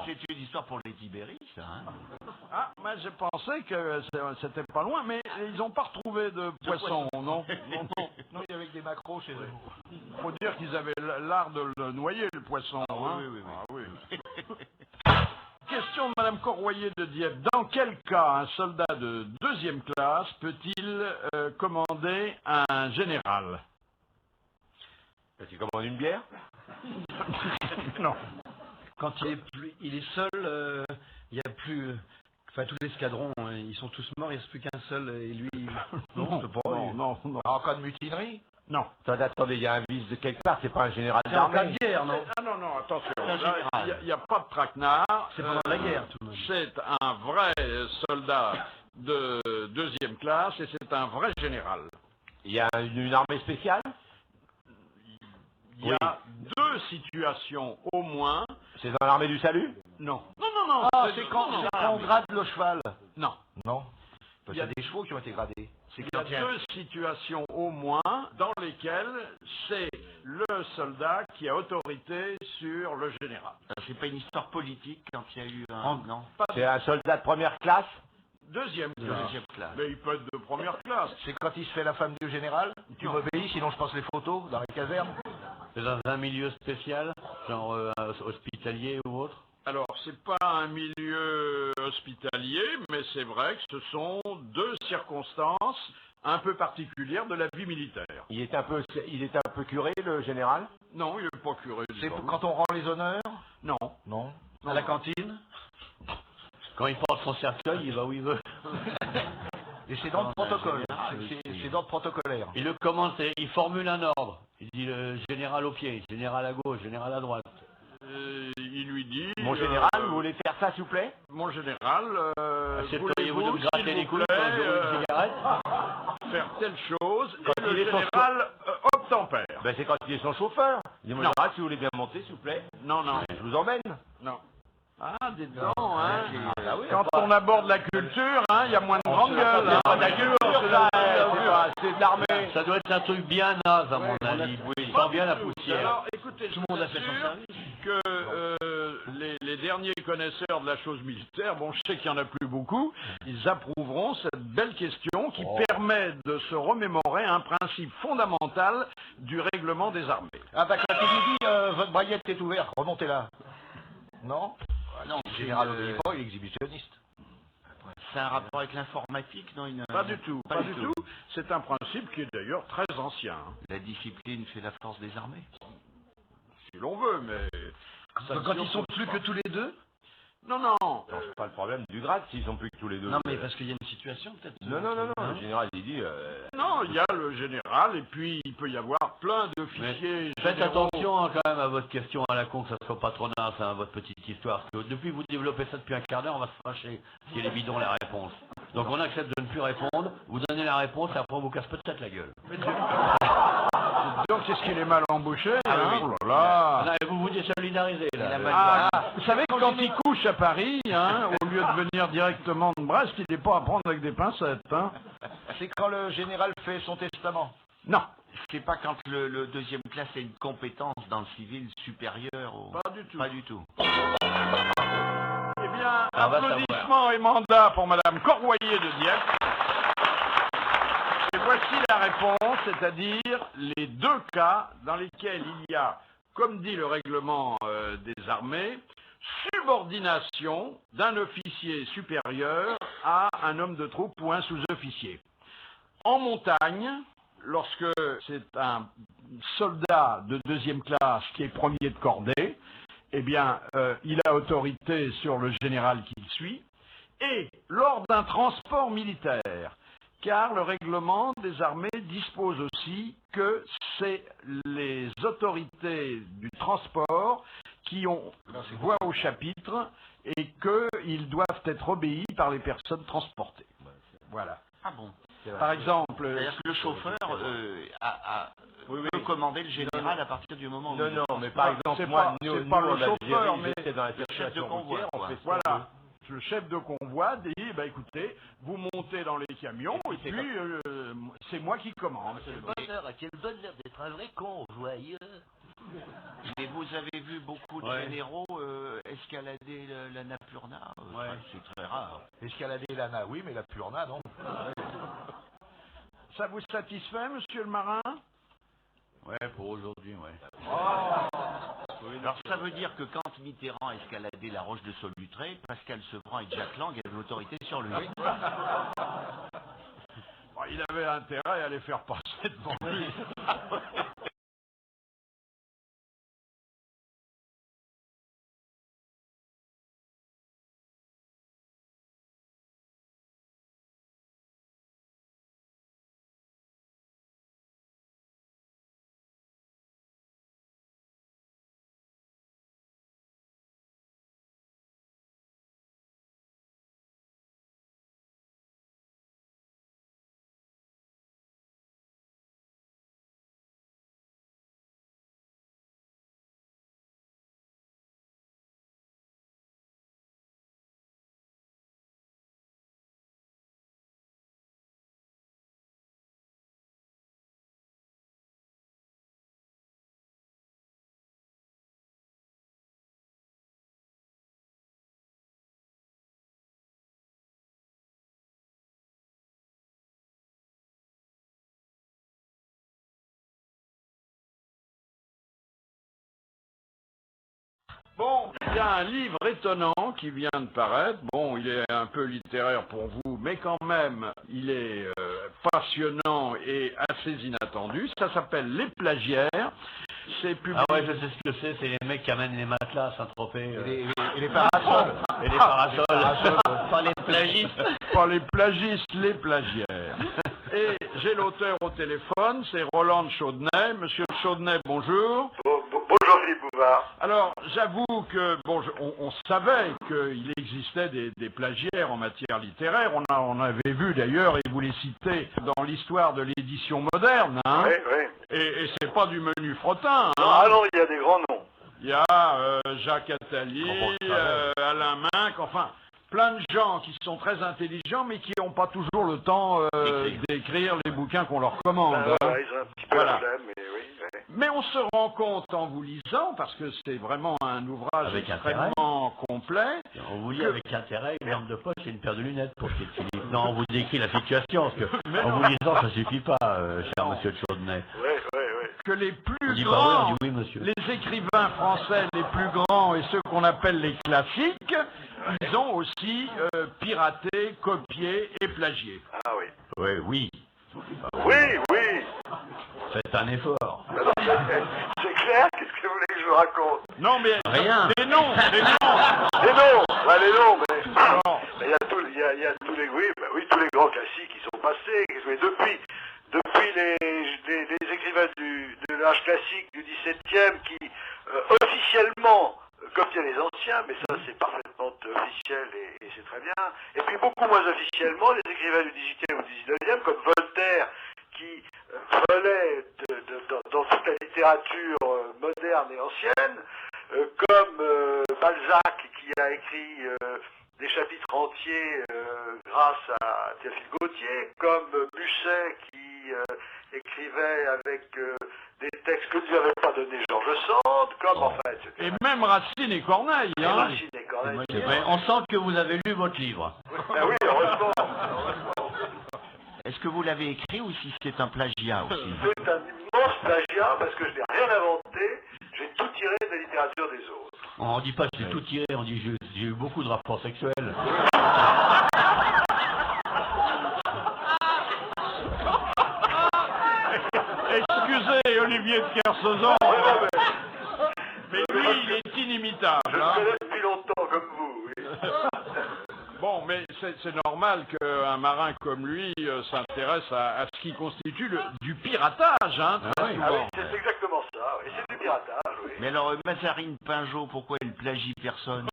F: C'est une histoire pour les Tibéris, ça. Hein.
B: Ah, mais j'ai pensé que c'était pas loin, mais ils n'ont pas retrouvé de poisson, non?
E: Non, il y avait que des macros chez eux.
B: Faut dire qu'ils avaient l'art de le noyer, le poisson. Hein?
F: Oui.
B: Ah, oui. Question de Madame Corroyer de Dieppe. Dans quel cas un soldat de 2e classe peut-il commander un général?
D: Tu commandes une bière?
B: Non.
J: Quand il est seul, il n'y a plus Enfin, tous les escadrons, hein, ils sont tous morts, il ne reste plus qu'un seul, et lui...
B: Non,
E: c'est pas lui.
B: non.
E: En cas de mutinerie?
B: Non.
D: Attendez, il y a un vice de quelque part, c'est pas un général
J: C'est en cas
D: d'armée.
J: de guerre, non?
B: Ah non, attention.
F: Un
B: Là,
F: général.
B: il n'y a pas de traquenard.
J: C'est pendant la guerre, tout le monde.
B: C'est un vrai soldat de deuxième classe et c'est un vrai général.
D: Il y a une armée spéciale?
B: Il y a deux situations au moins.
D: C'est dans l'armée du salut?
B: Non.
E: Ah, c'est quand on grade le cheval.
B: Non.
E: Non.
B: Il
E: Parce
B: y
E: qu'il y
B: a-
E: a des chevaux qui ont été gradés. C'est
B: Il y a deux situations au moins dans lesquelles c'est le soldat qui a autorité sur le général.
F: C'est pas une histoire politique quand il y a eu un... Non.
D: C'est un soldat de première classe?
B: Deuxième classe.
F: Deuxième classe.
B: Mais il peut être de première classe.
E: C'est quand il se fait la femme du général. Tu m'obéis, sinon je passe les photos dans la caserne.
H: C'est dans un milieu spécial, genre hospitalier ou autre?
B: Alors, c'est pas un milieu hospitalier, mais c'est vrai que ce sont deux circonstances un peu particulières de la vie militaire.
D: Il est un peu curé, le général?
B: Non, il est pas curé du
E: C'est
B: tout.
E: quand on rend les honneurs.
B: Non.
E: Non.
J: À la cantine?
H: Quand il porte son cercueil, il va où il veut.
E: Et c'est dans le protocole.
F: général,
E: C'est dans le protocolaire.
H: Il le commence, il formule un ordre. Il dit le général au pied, général à gauche, général à droite.
B: Il lui dit...
D: Mon général, vous voulez faire ça, s'il vous plaît?
B: Mon général,
H: Accepteriez-vous de
B: voulez-vous,
H: me gratter
B: s'il
H: les
B: vous
H: couilles
B: plaît,
H: quand je roule une cigarette?
B: faire telle chose,
D: Quand
B: et
D: il
B: le
D: est son
B: général obtempère.
D: Ben, c'est quand il est son chauffeur. Il dit, mon
B: Non.
D: général, si vous voulez bien monter, s'il vous plaît.
B: Non.
D: Je vous emmène.
B: Non. Ah, dites donc, hein.
D: Ah oui,
B: Quand on aborde la culture, hein, il y a moins de grande gueule.
D: C'est
B: hein.
D: pas de la culture, ça, c'est de l'armée.
H: Ça doit être un truc bien naze, à mon avis. Il sent bien la poussière.
B: Alors, écoutez,
J: Tout le monde a fait son
B: sûr
J: service.
B: que les derniers connaisseurs de la chose militaire, bon, je sais qu'il n'y en a plus beaucoup, ils approuveront cette belle question qui permet de se remémorer un principe fondamental du règlement des armées.
E: Ah bah quand il lui dit votre braguette est ouverte, remontez là. Non?
F: Non,
E: Le général obéit pas, il est exhibitionniste.
F: c'est un rapport avec l'informatique, non?
B: Pas du tout, pas du tout. C'est un principe qui est d'ailleurs très ancien, hein,
F: La discipline fait la force des armées.
B: si l'on veut, mais... ça
J: Quand
B: dure
J: ils sont
B: pour-
J: plus que tous les deux?
B: Non, non.
D: C'est pas le problème du grade s'ils sont plus que tous les deux.
J: Non, mais parce qu'il y a une situation, peut-être.
D: Non, le général, il dit...
B: Non, il y a le général, et puis il peut y avoir plein de fichiers
H: Faites
B: généraux.
H: attention hein, quand même à votre question à la con, que ça soit pas trop naze, hein, votre petite histoire. Parce que depuis que vous développez ça depuis un quart d'heure, on va se fâcher si elle est bidon la réponse. Donc on accepte de ne plus répondre, vous donnez la réponse et après on vous casse peut-être la gueule.
B: Donc c'est ce qu'il est mal embauché,
H: Ah
B: hein.
H: oui.
B: Oh là là.
H: Non, et vous vous désolidarisez là.
B: Ah, vous savez que quand il couche à Paris, hein, au lieu de venir directement de Brest, il n'est pas à prendre avec des pincettes, hein.
E: C'est quand le général fait son testament.
B: Non,
F: C'est pas quand le deuxième classe a une compétence dans le civil supérieure au...
B: pas du tout.
F: Pas du tout.
B: Eh bien,
H: On va
B: applaudissements et mandats pour Madame Corroyer de Dieppe. Et voici la réponse, c'est-à-dire les deux cas dans lesquels il y a, comme dit le règlement des armées, subordination d'un officier supérieur à un homme de troupe ou un sous-officier. En montagne, lorsque c'est un soldat de deuxième classe qui est premier de cordée, eh bien, il a autorité sur le général qu'il suit. Et lors d'un transport militaire, car le règlement des armées dispose aussi que c'est les autorités du transport qui ont voix au chapitre et qu'ils doivent être obéis par les personnes transportées. Voilà.
F: Ah bon?
B: Par exemple,
F: C'est-à-dire que le chauffeur peut commander le général à partir du moment où...
D: Non,
F: il-
D: non, mais par exemple,
B: c'est
D: moi,
B: pas-
D: nous,
B: c'est pas le
D: en Algérie,
B: chauffeur, mais
D: j'étais dans la
F: le chef de
D: circulation
F: convoi,
D: routière, on
F: quoi.
D: fait ce qu'on veut.
B: voilà, le chef de convoi dit, bah, écoutez, vous montez dans les camions et puis c'est moi qui commande.
K: Quel bonheur d'être un vrai convoyeur.
F: Mais vous avez vu beaucoup de
H: Ouais.
F: généraux escalader la Napurna?
H: Ouais.
F: C'est très rare.
E: Escalader l'ANA, oui, mais la Purna, non.
B: Ça vous satisfait, monsieur le marin?
H: Ouais, pour aujourd'hui, ouais.
F: Alors ça veut dire que quand Mitterrand escaladait la roche de Solutré, Pascal Sevran et Jack Lang avaient l'autorité sur lui.
B: Bon, il avait intérêt à les faire passer devant lui. Bon, il y a un livre étonnant qui vient de paraître. Bon, il est un peu littéraire pour vous, mais quand même, il est passionnant et assez inattendu. Ça s'appelle Les Plagiaires. C'est publié...
H: Ah ouais, je sais ce que c'est les mecs qui amènent les matelas à Saint-Tropez.
D: Et les parasols.
H: Et les parasols. Pas les plagistes.
B: Pas les plagistes, les plagiaires. Et j'ai l'auteur au téléphone, c'est Roland Chaudenay. Monsieur Chaudenay, bonjour.
L: Bonjour Philippe Bouvard.
B: Alors, j'avoue que, bon, on savait qu'il existait des plagiaires en matière littéraire. On avait vu d'ailleurs, et vous les citez, dans l'histoire de l'édition moderne. Hein.
L: Oui, oui.
B: Et c'est pas du menu frottin. Hein.
L: Ah non, il y a des grands noms.
B: Il y a Jacques Attali, Alain Minck, enfin... plein de gens qui sont très intelligents, mais qui n'ont pas toujours le temps d'écrire les bouquins qu'on leur commande.
L: Ben, voilà, ils ont un petit peu la flemme, mais oui.
B: Mais on se rend compte en vous lisant, parce que c'est vraiment un ouvrage
H: avec
B: extrêmement complet.
H: On vous lit avec intérêt une lampe de poche et une paire de lunettes pour qu'il Philippe. Non, on vous décrit la situation, parce que en vous lisant, ça suffit pas, cher monsieur de Chaudenay.
L: Oui.
B: Que les plus
H: on
B: grands,
H: dit oui, monsieur.
B: les écrivains français les plus grands et ceux qu'on appelle les classiques, ils ont aussi piraté, copié et plagié.
L: Ah oui.
H: Oui.
L: Oui.
H: Faites un effort.
L: C'est clair, qu'est-ce que vous voulez que je vous raconte?
B: Non, mais
H: rien.
B: Les noms.
L: Les noms, mais il y a tous les tous les grands classiques qui sont passés. Mais depuis les écrivains de l'âge classique du XVIIe qui officiellement copiaient les anciens, mais ça c'est parfaitement officiel et c'est très bien. Et puis beaucoup moins officiellement les écrivains du XVIIIe ou XIXe comme Voltaire qui volait dans toute la littérature moderne et ancienne, comme Balzac qui a écrit des chapitres entiers grâce à Théophile Gautier, comme Musset qui écrivait avec des textes que ne lui avait pas donné Georges Sand, comme en fait...
B: Et même Racine et Corneille. Hein.
H: On sent que vous avez lu votre livre.
L: Oui, heureusement.
F: Est-ce que vous l'avez écrit ou si c'est un plagiat aussi?
L: C'est un immense plagiat parce que je n'ai rien inventé, j'ai tout tiré de la littérature des autres.
H: On dit pas que j'ai tout tiré, on dit j'ai eu beaucoup de rapports sexuels.
B: Excusez Olivier de Kersauzon, mais lui il est inimitable.
L: Je le connais depuis longtemps comme vous, oui.
B: Bon, mais c'est normal qu'un marin comme lui s'intéresse à ce qui constitue du piratage, hein, très souvent.
L: Ah oui, c'est exactement ça, oui. C'est du piratage, oui.
F: Mais alors, Mazarine Pinjot, pourquoi il plagie personne?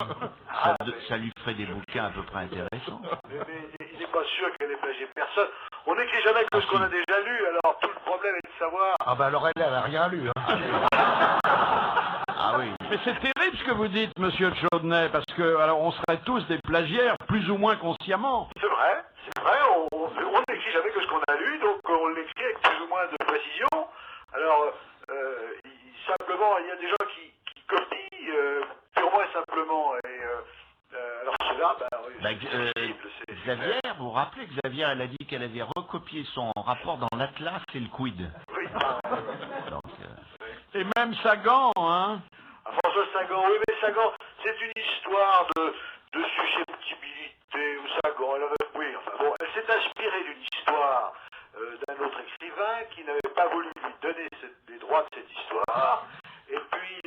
F: Ça lui ferait des bouquins à peu près intéressants.
L: Mais il n'est pas sûr qu'elle ait plagié personne. On n'écrit jamais que ce qu'on a déjà lu, alors tout le problème est de savoir...
E: Ah ben alors elle n'a rien lu. Hein.
B: Ah oui. Mais c'est terrible ce que vous dites, monsieur de Chaudenay, parce que alors on serait tous des plagiaires, plus ou moins consciemment.
L: C'est vrai, on n'écrit jamais que ce qu'on a lu, donc on l'écrit avec plus ou moins de précision. Alors, simplement, il y a des gens qui copient purement et simplement, et alors cela,
F: Xavier, vous vous rappelez, Xavier, elle a dit qu'elle avait recopié son rapport dans l'Atlas et le Quid.
L: Oui.
F: Donc,
B: et même Sagan, hein.
L: François Sagan, oui, mais Sagan, c'est une histoire de susceptibilité, ou Sagan, elle s'est inspirée d'une histoire d'un autre écrivain qui n'avait pas voulu lui donner les droits de cette histoire, et puis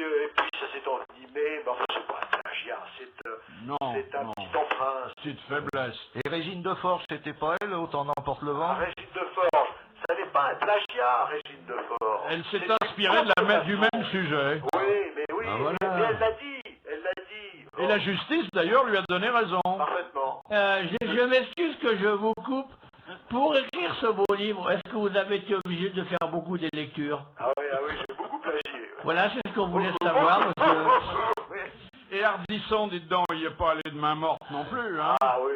L: ça s'est envenimé, mais enfin c'est pas un plagiat, c'est un petit emprunt.
B: Petite faiblesse.
E: Et Régine Deforge, c'était pas elle, autant n'emporte le vent?
L: Régine Deforge, ça n'est pas un plagiat, Régine Deforge.
B: Elle s'est inspirée du même sujet.
L: Oui, mais elle l'a dit.
B: Et la justice, d'ailleurs, lui a donné raison.
L: Parfaitement.
H: Je m'excuse que je vous coupe. Pour écrire ce beau livre, est-ce que vous avez été obligé de faire beaucoup de lectures?
L: Ah oui, j'ai beaucoup plagié.
H: Voilà, c'est ce qu'on voulait savoir.
B: Et Ardisson, dites donc, il n'est pas allé de main morte non plus, hein.
L: Ah oui,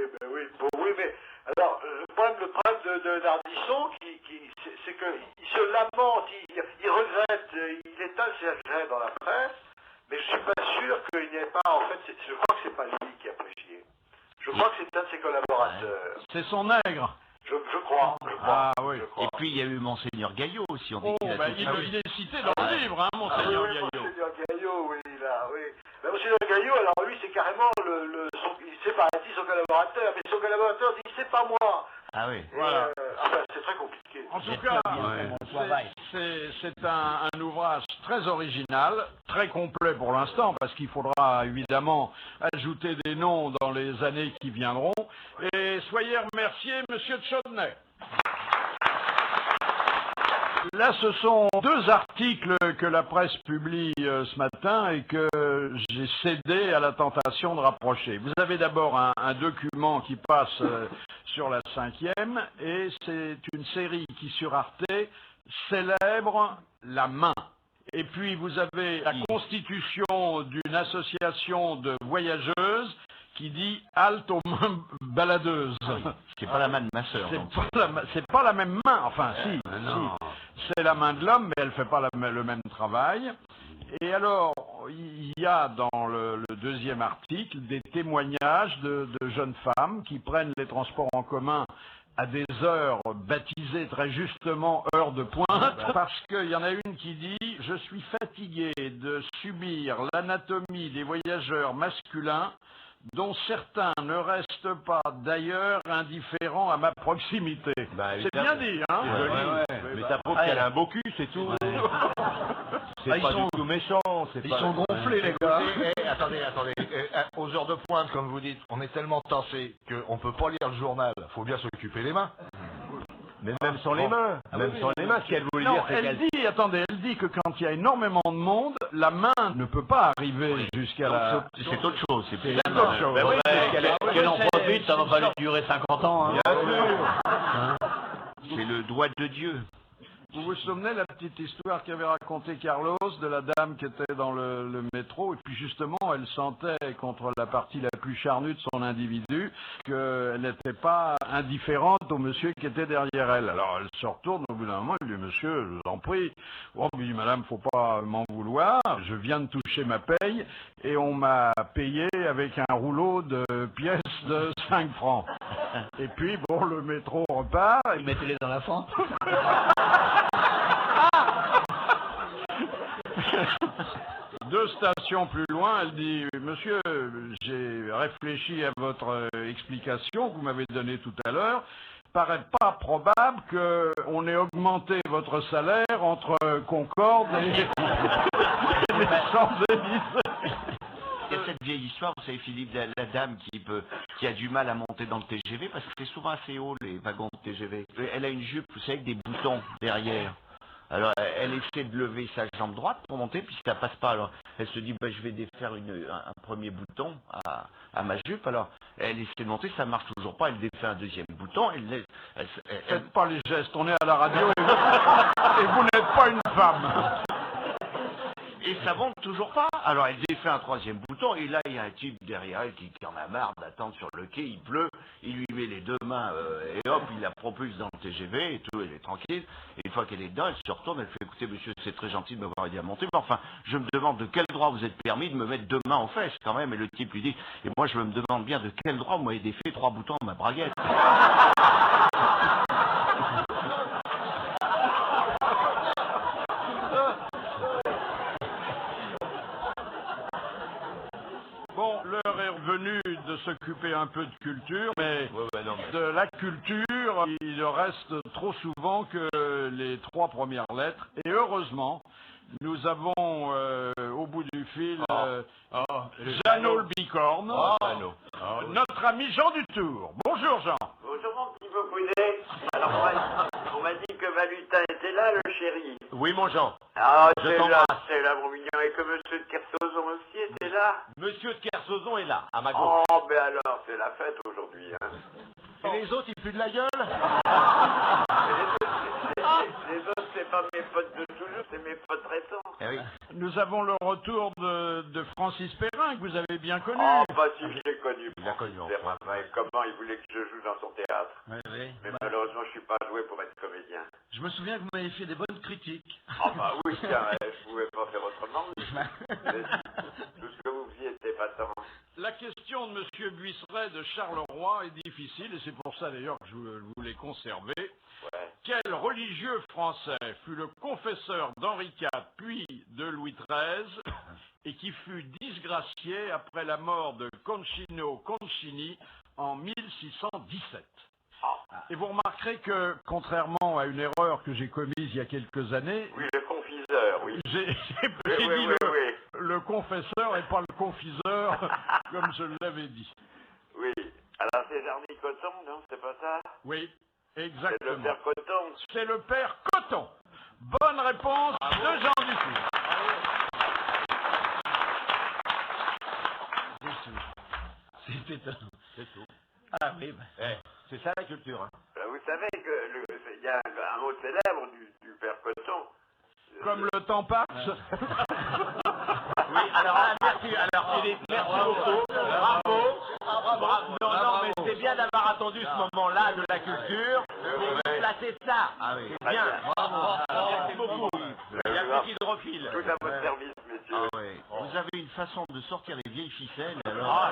L: mais alors, le problème d'Ardisson, c'est qu'il se lamente, il regrette, il étale ses regrets dans la presse, mais je suis pas sûr qu'il n'y ait pas, en fait, je crois que c'est pas lui qui a plagié. Je crois que c'est un de ses collaborateurs.
B: C'est son nègre.
L: Je crois.
B: Ah oui.
F: et puis il y a eu Monseigneur Gaillot aussi, on dit qu'il a
B: il est cité dans le livre, hein, Monseigneur Gaillot.
L: Monseigneur Gaillot, oui, là, oui. Mais Gilles Gaillot, alors lui, c'est carrément c'est paraît-il son collaborateur, mais son collaborateur dit c'est pas moi.
F: Ah oui.
B: Voilà.
L: C'est très compliqué.
B: En tout cas, c'est un ouvrage très original, très complet pour l'instant, parce qu'il faudra évidemment ajouter des noms dans les années qui viendront. Et soyez remerciés, monsieur Tchodnay. Là, ce sont deux articles que la presse publie ce matin et que j'ai cédé à la tentation de rapprocher. Vous avez d'abord un document qui passe sur la 5e et c'est une série qui, sur Arte, célèbre la main. Et puis, vous avez la constitution d'une association de voyageuses qui dit « halte aux mains baladeuses ».
F: C'est pas la main de ma sœur.
B: C'est pas la même main, enfin si. C'est la main de l'homme, mais elle fait pas le même travail. Et alors, il y a dans le deuxième article des témoignages de jeunes femmes qui prennent les transports en commun à des heures baptisées très justement heures de pointe, parce qu'il y en a une qui dit « Je suis fatiguée de subir l'anatomie des voyageurs masculins dont certains ne restent pas d'ailleurs indifférents à ma proximité. » C'est bien dit, hein?
D: Mais ça prouve qu'elle a un beau cul, c'est tout. C'est pas du tout méchant.
E: Ils sont gonflés, les gars. Attendez. Aux heures de pointe, comme vous dites, on est tellement tassé qu'on ne peut pas lire le journal. Il faut bien s'occuper les mains.
D: Mais même sans les mains. Ce qu'elle voulait dire, c'est
B: elle dit que quand il y a énormément de monde, la main ne peut pas arriver jusqu'à la...
F: C'est autre chose.
B: C'est autre chose.
H: Qu'elle en profite, ça va pas lui durer 50 ans. Hein.
F: Bien sûr. C'est le doigt de Dieu.
B: Vous vous souvenez la petite histoire qu'avait racontée Carlos de la dame qui était dans le métro et puis justement elle sentait contre la partie la plus charnue de son individu qu'elle n'était pas indifférente au monsieur qui était derrière elle. Alors elle se retourne au bout d'un moment, elle dit « Monsieur, je vous en prie. » Oh, il dit « Madame, faut pas m'en vouloir. Je viens de toucher ma paye et on m'a payé avec un rouleau de pièces de 5 francs. » Et puis bon, le métro repart. Et...
H: Mettez-les dans la fente.
B: Deux stations plus loin, elle dit « Monsieur, j'ai réfléchi à votre explication que vous m'avez donnée tout à l'heure. Paraît pas probable qu'on ait augmenté votre salaire entre Concorde et les Champs-Élysées. »
F: Il y a cette vieille histoire, vous savez Philippe, la dame qui a du mal à monter dans le TGV parce que c'est souvent assez haut les wagons de TGV. Elle a une jupe, vous savez, avec des boutons derrière. Alors elle essaie de lever sa jambe droite pour monter, puis ça passe pas. Alors elle se dit je vais défaire un premier bouton à ma jupe. Alors elle essaie de monter, ça marche toujours pas. Elle défait un deuxième bouton.
B: Faites pas les gestes, on est à la radio et vous n'êtes pas une femme.
F: Et ça monte toujours pas. Alors elle défait un troisième bouton et là il y a un type derrière elle qui en a marre d'attendre sur le quai, il pleut, il lui met les deux mains et hop, il la propulse dans le TGV et tout, elle est tranquille. Et une fois qu'elle est dedans, elle se retourne, elle fait écoutez monsieur, c'est très gentil de m'avoir aidé à monter, mais enfin, je me demande de quel droit vous êtes permis de me mettre deux mains aux fesses quand même. Et le type lui dit, et moi je me demande bien de quel droit vous m'avez défait 3 boutons à ma braguette.
B: Venu de s'occuper un peu de culture, mais de la culture, il reste trop souvent que les 3 premières lettres. Et heureusement, nous avons au bout du fil Jeannot le Bicorne, notre ami Jean Dutour. Bonjour Jean.
M: Bonjour mon petit Bocounet. Alors on m'a dit que Valutin était là, le chéri.
D: Oui mon Jean.
M: Ah c'est là mon mignon. Et que monsieur de Kersozon aussi était là.
D: Monsieur de Kersozon est là, à ma gauche.
M: Oh ben alors c'est la fête aujourd'hui. Hein.
D: Et les autres ils puent de la gueule.
M: Les autres c'est pas mes potes de toujours, c'est mes potes récents.
F: Eh oui.
B: Nous avons le retour de Francis Perrin, que vous avez bien connu.
M: Oh bah si je l'ai connu.
D: Il l'a connu.
M: Comment il voulait que je joue dans son théâtre.
J: Oui.
M: Mais malheureusement je suis pas doué pour être comédien.
J: Je me souviens que vous m'avez fait des bonnes critiques.
M: Ah bah oui, je pouvais pas faire autrement. Tout ce que vous faisiez était patent.
B: La question de M. Buisseret de Charleroi est difficile, et c'est pour ça d'ailleurs que je voulais conserver.
M: Ouais.
B: Quel religieux français fut le confesseur d'Henri IV puis de Louis XIII et qui fut disgrâcié disgracié après la mort de Concino Concini en 1617. Et vous remarquerez que, contrairement à une erreur que j'ai commise il y a quelques années...
M: Oui, le confiseur, oui.
B: J'ai dit le confesseur et pas le confiseur, comme je l'avais dit.
M: Oui. Alors c'est Jarny Coton, non? C'est pas ça?
B: Oui, exactement.
M: C'est le père Coton.
B: C'est le père Coton. Bonne réponse de Jean Dufour.
D: C'est tout.
J: Ah oui.
D: C'est ça la culture. Hein.
M: Vous savez qu'il y a un mot célèbre du père Coton.
B: Comme le temps passe.
D: Oui, alors là, merci. Alors Philippe, merci beaucoup. Bravo. Non, mais c'est bien d'avoir attendu ce moment-là de la culture pour placer ça.
F: Ah oui.
D: C'est bien. Bravo. Merci beaucoup. Il y a un petit hydrophile.
M: Tout à votre service, messieurs.
F: Ah oui. Vous avez une façon de sortir les vieilles ficelles, alors.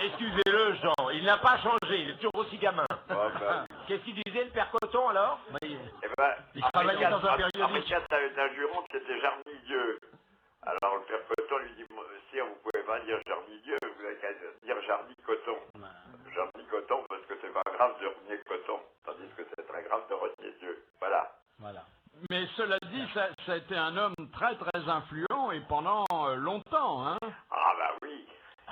D: Excusez-le, Jean, il n'a pas changé, il est toujours aussi gamin.
M: Bah.
D: Qu'est-ce qu'il disait, le père Coton, alors?
M: Eh ben,
D: il travaillait dans un périodique.
M: Henri IV avait un juron qui était Jarny-Dieu. Alors le père Coton lui dit, si vous pouvez pas dire Jarny-Dieu, vous avez qu'à dire Jarny-Coton. Jarny-Coton parce que c'est pas grave de renier Coton, tandis que c'est très grave de renier Dieu. Voilà.
B: Mais cela dit, ça a été un homme très très influent et pendant longtemps, hein.
M: Ah bah oui.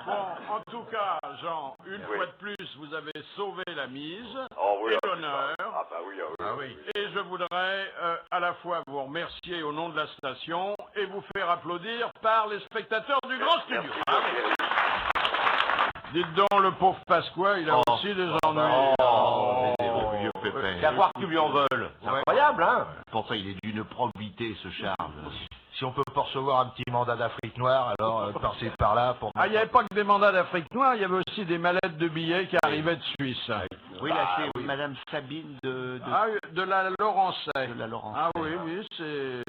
B: Bon, en tout cas, Jean, une fois de plus, vous avez sauvé la mise
M: oui,
B: et l'honneur.
M: Ah bah oui, oui.
B: Et je voudrais à la fois vous remercier au nom de la station et vous faire applaudir par les spectateurs du grand studio. Dites donc, le pauvre Pasqua, il a aussi des ennuis.
F: Vieux pépère.
D: C'est à voir que tu lui en veulent. C'est incroyable, hein?
F: Pourtant, il est d'une probité, ce Charles.
E: Si on peut pas recevoir un petit mandat d'Afrique noire, alors par-ci par-là pour...
B: Ah, il n'y avait pas que des mandats d'Afrique noire, il y avait aussi des mallettes de billets qui arrivaient de Suisse.
F: Oui, là, c'est Madame Sabine
B: de la Laurencey.
F: De la Laurencey.
B: Ah oui, c'est...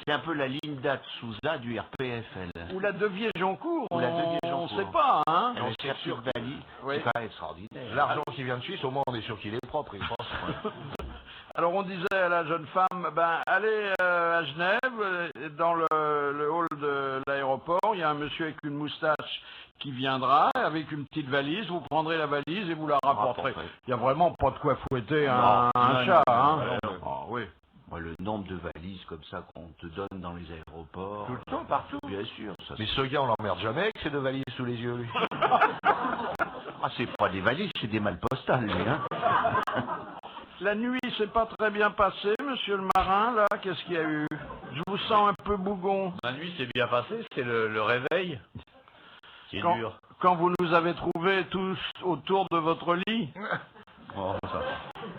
F: C'est un peu la Linda de Souza du RPFL.
B: Ou la Devier-Joncourt,
F: on ne
B: sait pas, hein.
F: Elle est sur Dali, c'est pas extraordinaire.
E: L'argent qui vient de Suisse, au moins on est sûr qu'il est propre.
B: Alors on disait à la jeune femme, allez à Genève, dans le hall de l'aéroport, il y a un monsieur avec une moustache qui viendra avec une petite valise, vous prendrez la valise et vous la rapporterez. Il n'y a vraiment pas de quoi fouetter un chat, hein. Ah oui.
F: Le nombre de valises comme ça qu'on te donne dans les aéroports.
E: Tout le temps, partout.
F: Bien sûr.
E: Mais ce gars, on l'emmerde jamais avec ses deux valises sous les yeux, lui.
F: C'est pas des valises, c'est des malles postales, lui, hein.
B: La nuit s'est pas très bien passée, monsieur le marin, là. Qu'est-ce qu'il y a eu? Je vous sens un peu bougon.
H: La nuit s'est bien passée, c'est le réveil qui est dur.
B: Quand vous nous avez trouvés tous autour de votre lit.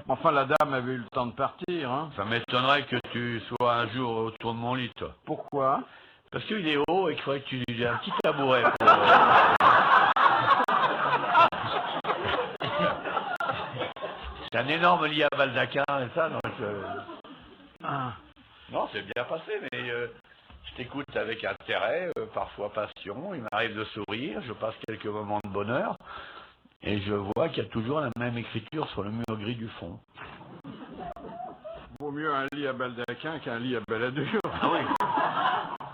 B: Enfin, la dame avait eu le temps de partir, hein.
H: Ça m'étonnerait que tu sois un jour autour de mon lit, toi.
B: Pourquoi?
H: Parce qu'il est haut et qu'il faudrait que tu aies un petit tabouret pour... C'est un énorme lit à baldaquin et ça, donc... Non, c'est bien passé, mais je t'écoute avec intérêt, parfois passion, il m'arrive de sourire, je passe quelques moments de bonheur, et je vois qu'il y a toujours la même écriture sur le mur gris du fond.
B: Vaut mieux un lit à baldaquin qu'un lit à baladure.
F: Ah oui.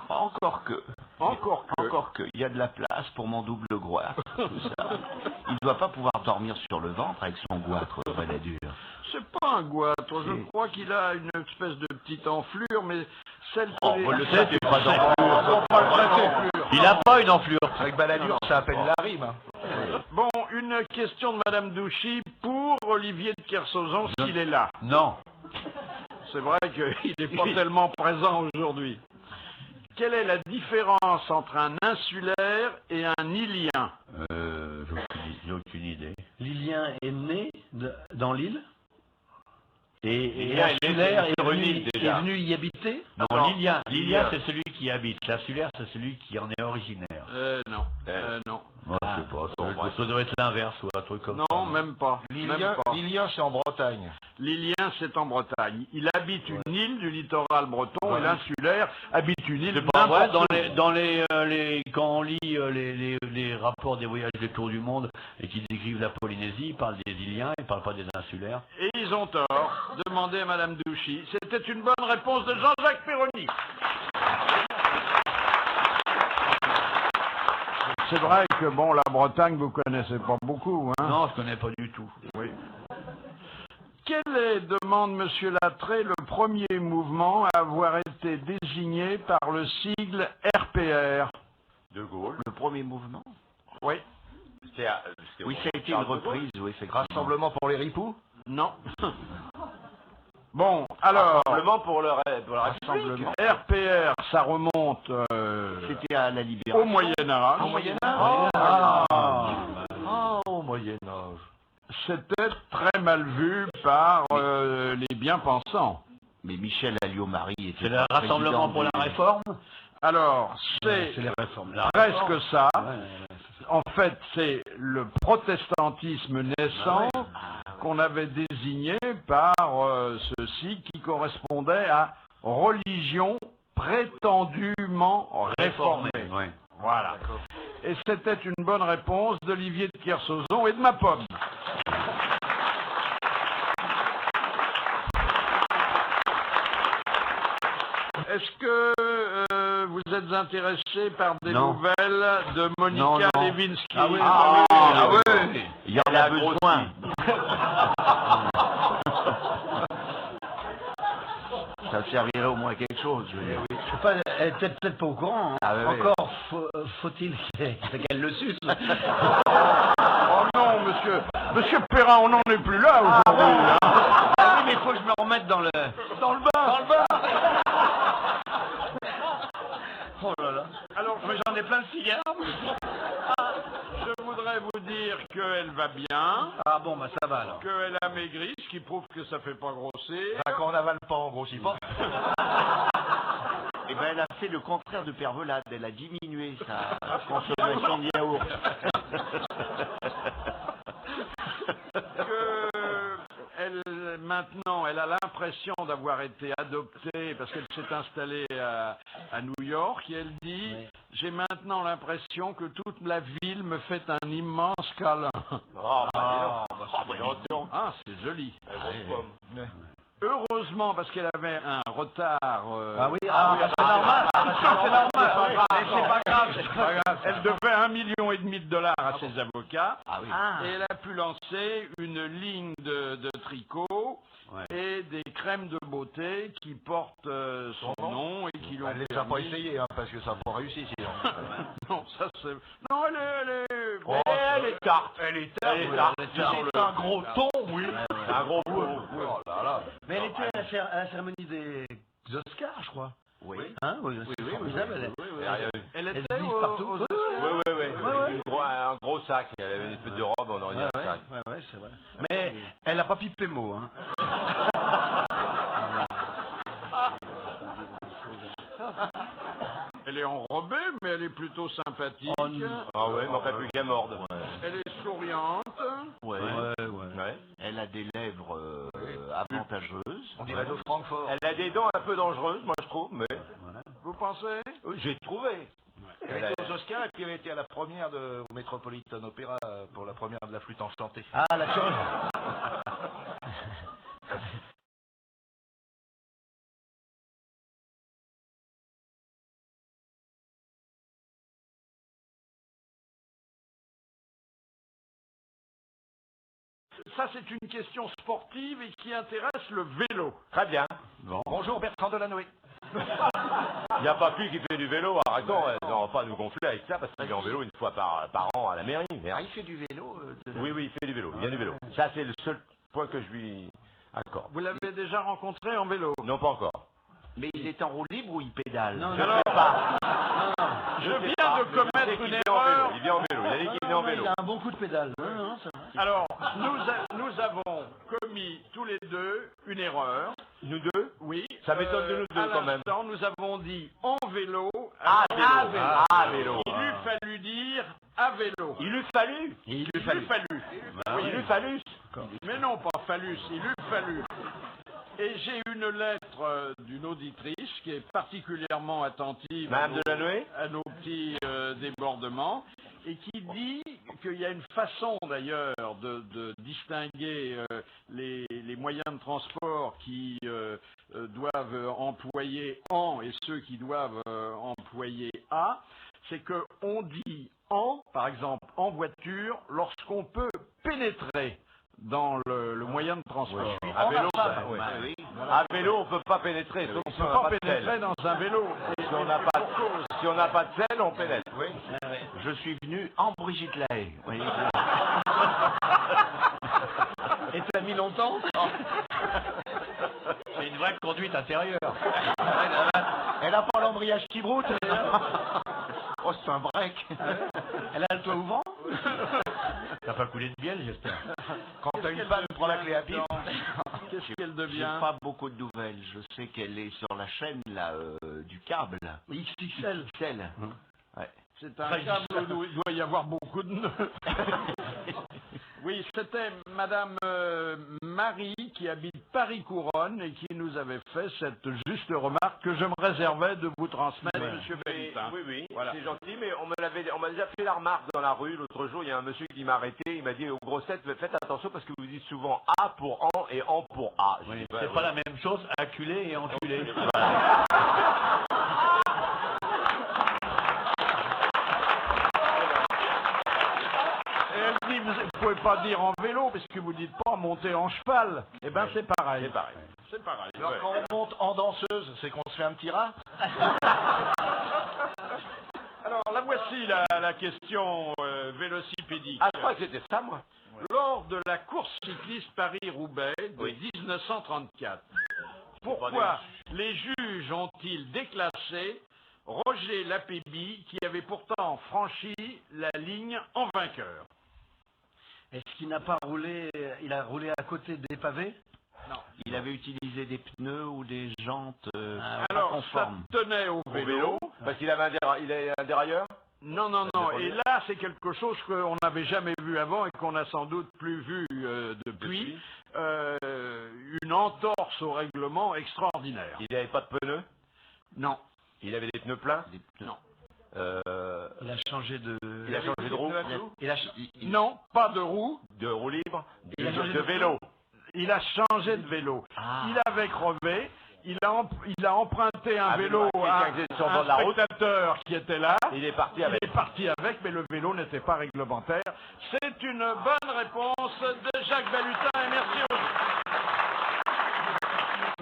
F: Encore que, il y a de la place pour mon double goitre, tout ça. Il ne doit pas pouvoir dormir sur le ventre avec son goitre de baladure.
B: C'est pas un goitre, je crois qu'il a une espèce de petite enflure, mais celle que
H: le sait, tu pas d'enflure. Il n'a pas une enflure.
E: Avec baladure, ça appelle la rime.
B: Bon, une question de Madame Douchy pour Olivier de Kersauzon, s'il est là.
H: Non.
B: C'est vrai qu'il n'est pas tellement présent aujourd'hui. Quelle est la différence entre un insulaire et un îlien?
H: J'ai aucune idée.
J: L'îlien est né dans l'île et
H: l'insulaire
J: est venu y habiter?
H: Non, l'îlien c'est celui qui habite. L'insulaire c'est celui qui en est originaire.
B: Non.
H: Moi, je sais pas, ça doit être l'inverse ou un truc comme ça.
B: Non, même pas.
E: L'îlien, c'est en Bretagne.
B: L'îlien, c'est en Bretagne. Il habite une île du littoral breton et l'insulaire habite une île
H: n'importe où. Quand on lit les rapports des voyages des tours du monde et qu'ils décrivent la Polynésie, ils parlent des îliens, ils parlent pas des insulaires.
B: Et ils ont tort. Demandez à Madame Douchy. C'était une bonne réponse de Jean-Jacques Perroni. c'est vrai que, bon, la Bretagne, vous connaissez pas beaucoup, hein?
H: Non, je connais pas du tout.
B: Oui. Quel est, demande Monsieur Lattré, le premier mouvement à avoir été désigné par le sigle RPR?
C: De Gaulle.
F: Le premier mouvement?
B: Oui.
F: Oui, ça a été une reprise, oui, effectivement.
E: Rassemblement pour les ripoux?
B: Non. Bon, alors...
C: Rassemblement pour la République.
B: RPR, ça remonte
F: C'était à la Libération.
B: au Moyen-Âge.
F: Au Moyen-Âge.
E: Au Moyen-Âge.
B: C'était très mal vu par les bien-pensants.
F: Mais Michel Alliot-Marie était...
H: C'est le Rassemblement pour la Réforme?
B: Alors, c'est
H: les réformes.
B: presque ça. En fait, c'est le protestantisme naissant qu'on avait désigné par ceci qui correspondait à religion prétendument réformée.
H: Ouais.
B: Voilà. Et c'était une bonne réponse d'Olivier de Kersauzon et de ma pomme. Est-ce que vous êtes intéressé par des nouvelles de Monica Lewinsky?
F: Ah oui, il y en a besoin. Ça servirait au moins à quelque chose, je veux dire.
J: Je sais pas, elle est peut-être pas au courant. Hein.
F: Ah, oui,
J: encore faut-il qu'elle le suce.
B: Oh non, monsieur Perrin, on n'en est plus là aujourd'hui. Hein.
J: Ah oui, mais il faut que je me remette dans le bain. Oh là là. Alors, j'en ai plein de cigares.
B: Je voudrais vous dire qu'elle va bien.
J: Ah bon, bah ça va alors.
B: Qu'elle a maigri, ce qui prouve que ça fait pas grossir.
E: Quand on n'avale pas, on grossit pas.
F: Eh ben, elle a fait le contraire de Pervelade. Elle a diminué sa consommation de yaourt.
B: Maintenant, elle a l'impression d'avoir été adoptée parce qu'elle s'est installée à New York et elle dit j'ai maintenant l'impression que toute la ville me fait un immense câlin. C'est joli. Heureusement, parce qu'elle avait un retard.
J: C'est normal. C'est pas grave.
B: Elle devait $1,5 million à ses avocats.
F: Oui.
B: Et elle a pu lancer une ligne de tricot et des crèmes de beauté qui portent son nom et qui l'ont.
E: Elle les a pas essayé, parce que ça n'a pas réussi sinon.
B: Non, ça c'est. Non, elle est
C: tarte.
E: Elle est
C: C'est un gros ton, oui. Un gros bout.
E: Oh là là.
J: Mais elle était à la cérémonie des Oscars, je crois.
F: Oui.
J: Hein, oui.
B: Elle
J: Elle
B: était
J: vit partout.
C: Oui. Un gros sac. Elle avait une espèce de robe, on aurait dit un sac.
J: Ouais, c'est vrai. Mais elle n'a pas pipé mot, hein.
B: Elle est enrobée, mais elle est plutôt sympathique.
C: Ah ouais, il manquerait plus qu'elle morde.
B: Elle est souriante.
F: Ouais. Elle a des lèvres avantageuses.
E: On dirait de Francfort.
C: Elle a des dents un peu dangereuses, moi je trouve, mais...
B: Vous pensez?
C: J'ai trouvé.
E: Elle était aux Oscars et puis elle était à la première au Metropolitan Opera pour la première de la flûte enchantée.
J: Ah, la chose.
B: Ça, c'est une question sportive et qui intéresse le vélo.
C: Très bien.
E: Bonjour Bertrand Delanoë.
C: Il n'y a pas plus qui fait du vélo, arrêtons, on va pas nous gonfler avec ça parce qu'il est en vélo une fois par an à la mairie.
F: Il fait du vélo
C: Oui, il fait du vélo, il vient du vélo. Ça, c'est le seul point que je lui accorde.
B: Vous l'avez déjà rencontré en vélo?
C: Non, pas encore.
F: Mais il est en roue libre ou il pédale?
C: Je ne sais pas.
B: Je viens de commettre une erreur.
C: Il vient en vélo, il a dit qu'il venait en vélo.
J: Il a un bon coup de pédale.
B: Alors, nous avons commis tous les deux une erreur.
C: Nous deux?
B: Oui.
C: Ça m'étonne de nous deux quand même.
B: Nous avons dit en vélo.
C: Vélo.
B: Il eût fallu dire à vélo.
C: Il eût fallu.
B: Il eût fallu.
C: Il eût fallu.
B: Mais non, pas fallu, il eût fallu. Et j'ai une lettre d'une auditrice qui est particulièrement attentive
C: Madame Delanoë
B: à nos petits débordements et qui dit qu'il y a une façon d'ailleurs de distinguer les moyens de transport qui doivent employer en et ceux qui doivent employer à. c'est que on dit en, par exemple, en voiture, lorsqu'on peut pénétrer dans le moyen de transport.
D: À vélo,
F: oui.
D: À vélo, on peut pas pénétrer.
B: On ne peut pas pénétrer dans un vélo.
D: Si on n'a pas de sel, on pénètre. Oui.
F: Je suis venu en Brigitte Lahaye. Oui.
H: Et tu as mis longtemps? C'est une vraie conduite intérieure.
E: Elle a pas l'embrayage qui broute.
F: Oh, c'est un break.
H: Elle a le toit ouvrant? T'as pas coulé de bielle, j'espère.
E: Quand t'as une panne, prends la clé à pipe.
B: Qu'est-ce qu'elle
F: J'ai
B: devient?
F: pas beaucoup de nouvelles. Je sais qu'elle est sur la chaîne là, du câble.
H: XXL.
F: XXL. Ouais.
B: C'est un câble où il doit y avoir beaucoup de nœuds. Oui, c'était Madame Marie qui habite Paris-Couronne et qui nous avait fait cette juste remarque que je me réservais de vous transmettre, Monsieur Pelletin.
D: Oui,
B: Voilà.
D: c'est gentil, mais on m'a déjà fait la remarque dans la rue l'autre jour. Il y a un monsieur qui m'a arrêté. Il m'a dit aux grossettes, faites attention parce que vous dites souvent A pour en et en pour A.
H: Oui, c'est pas la même chose, acculé et enculé.
B: Et elle dit, vous ne pouvez pas dire en vélo parce que vous dites pas monter en cheval. Eh bien, c'est pareil.
D: C'est pareil.
B: C'est pareil.
E: Alors quand on monte en danseuse, c'est qu'on se fait un petit rat.
B: Alors, la voici la question vélocipédique.
D: Ah, je crois que c'était ça, moi.
B: Lors de la course cycliste Paris-Roubaix de 1934, pourquoi les juges ont-ils déclassé Roger Lapéby qui avait pourtant franchi la ligne en vainqueur?
J: Est-ce qu'il n'a pas roulé, il a roulé à côté des pavés?
B: Non.
F: Il avait utilisé des pneus ou des jantes
B: Alors,
F: conformes.
B: ça tenait au vélo.
D: Parce qu'il avait un dérailleur.
B: Non, non, non. Et là, c'est quelque chose qu'on n'avait jamais vu avant et qu'on n'a sans doute plus vu depuis. Une entorse au règlement extraordinaire.
D: Il n'avait pas de pneus.
B: Non.
D: Il avait des pneus pleins.
B: Non.
J: Il a changé de...
D: Il a changé de roue.
B: Non, pas de roue.
D: De roue libre.
B: Il a changé
D: De vélo.
B: Il a changé de vélo. Il avait crevé. Il a emprunté un vélo à un spectateur qui était là.
D: Il est parti avec.
B: Il est parti avec, mais le vélo n'était pas réglementaire. C'est une bonne réponse de Jacques Balutin et merci aux...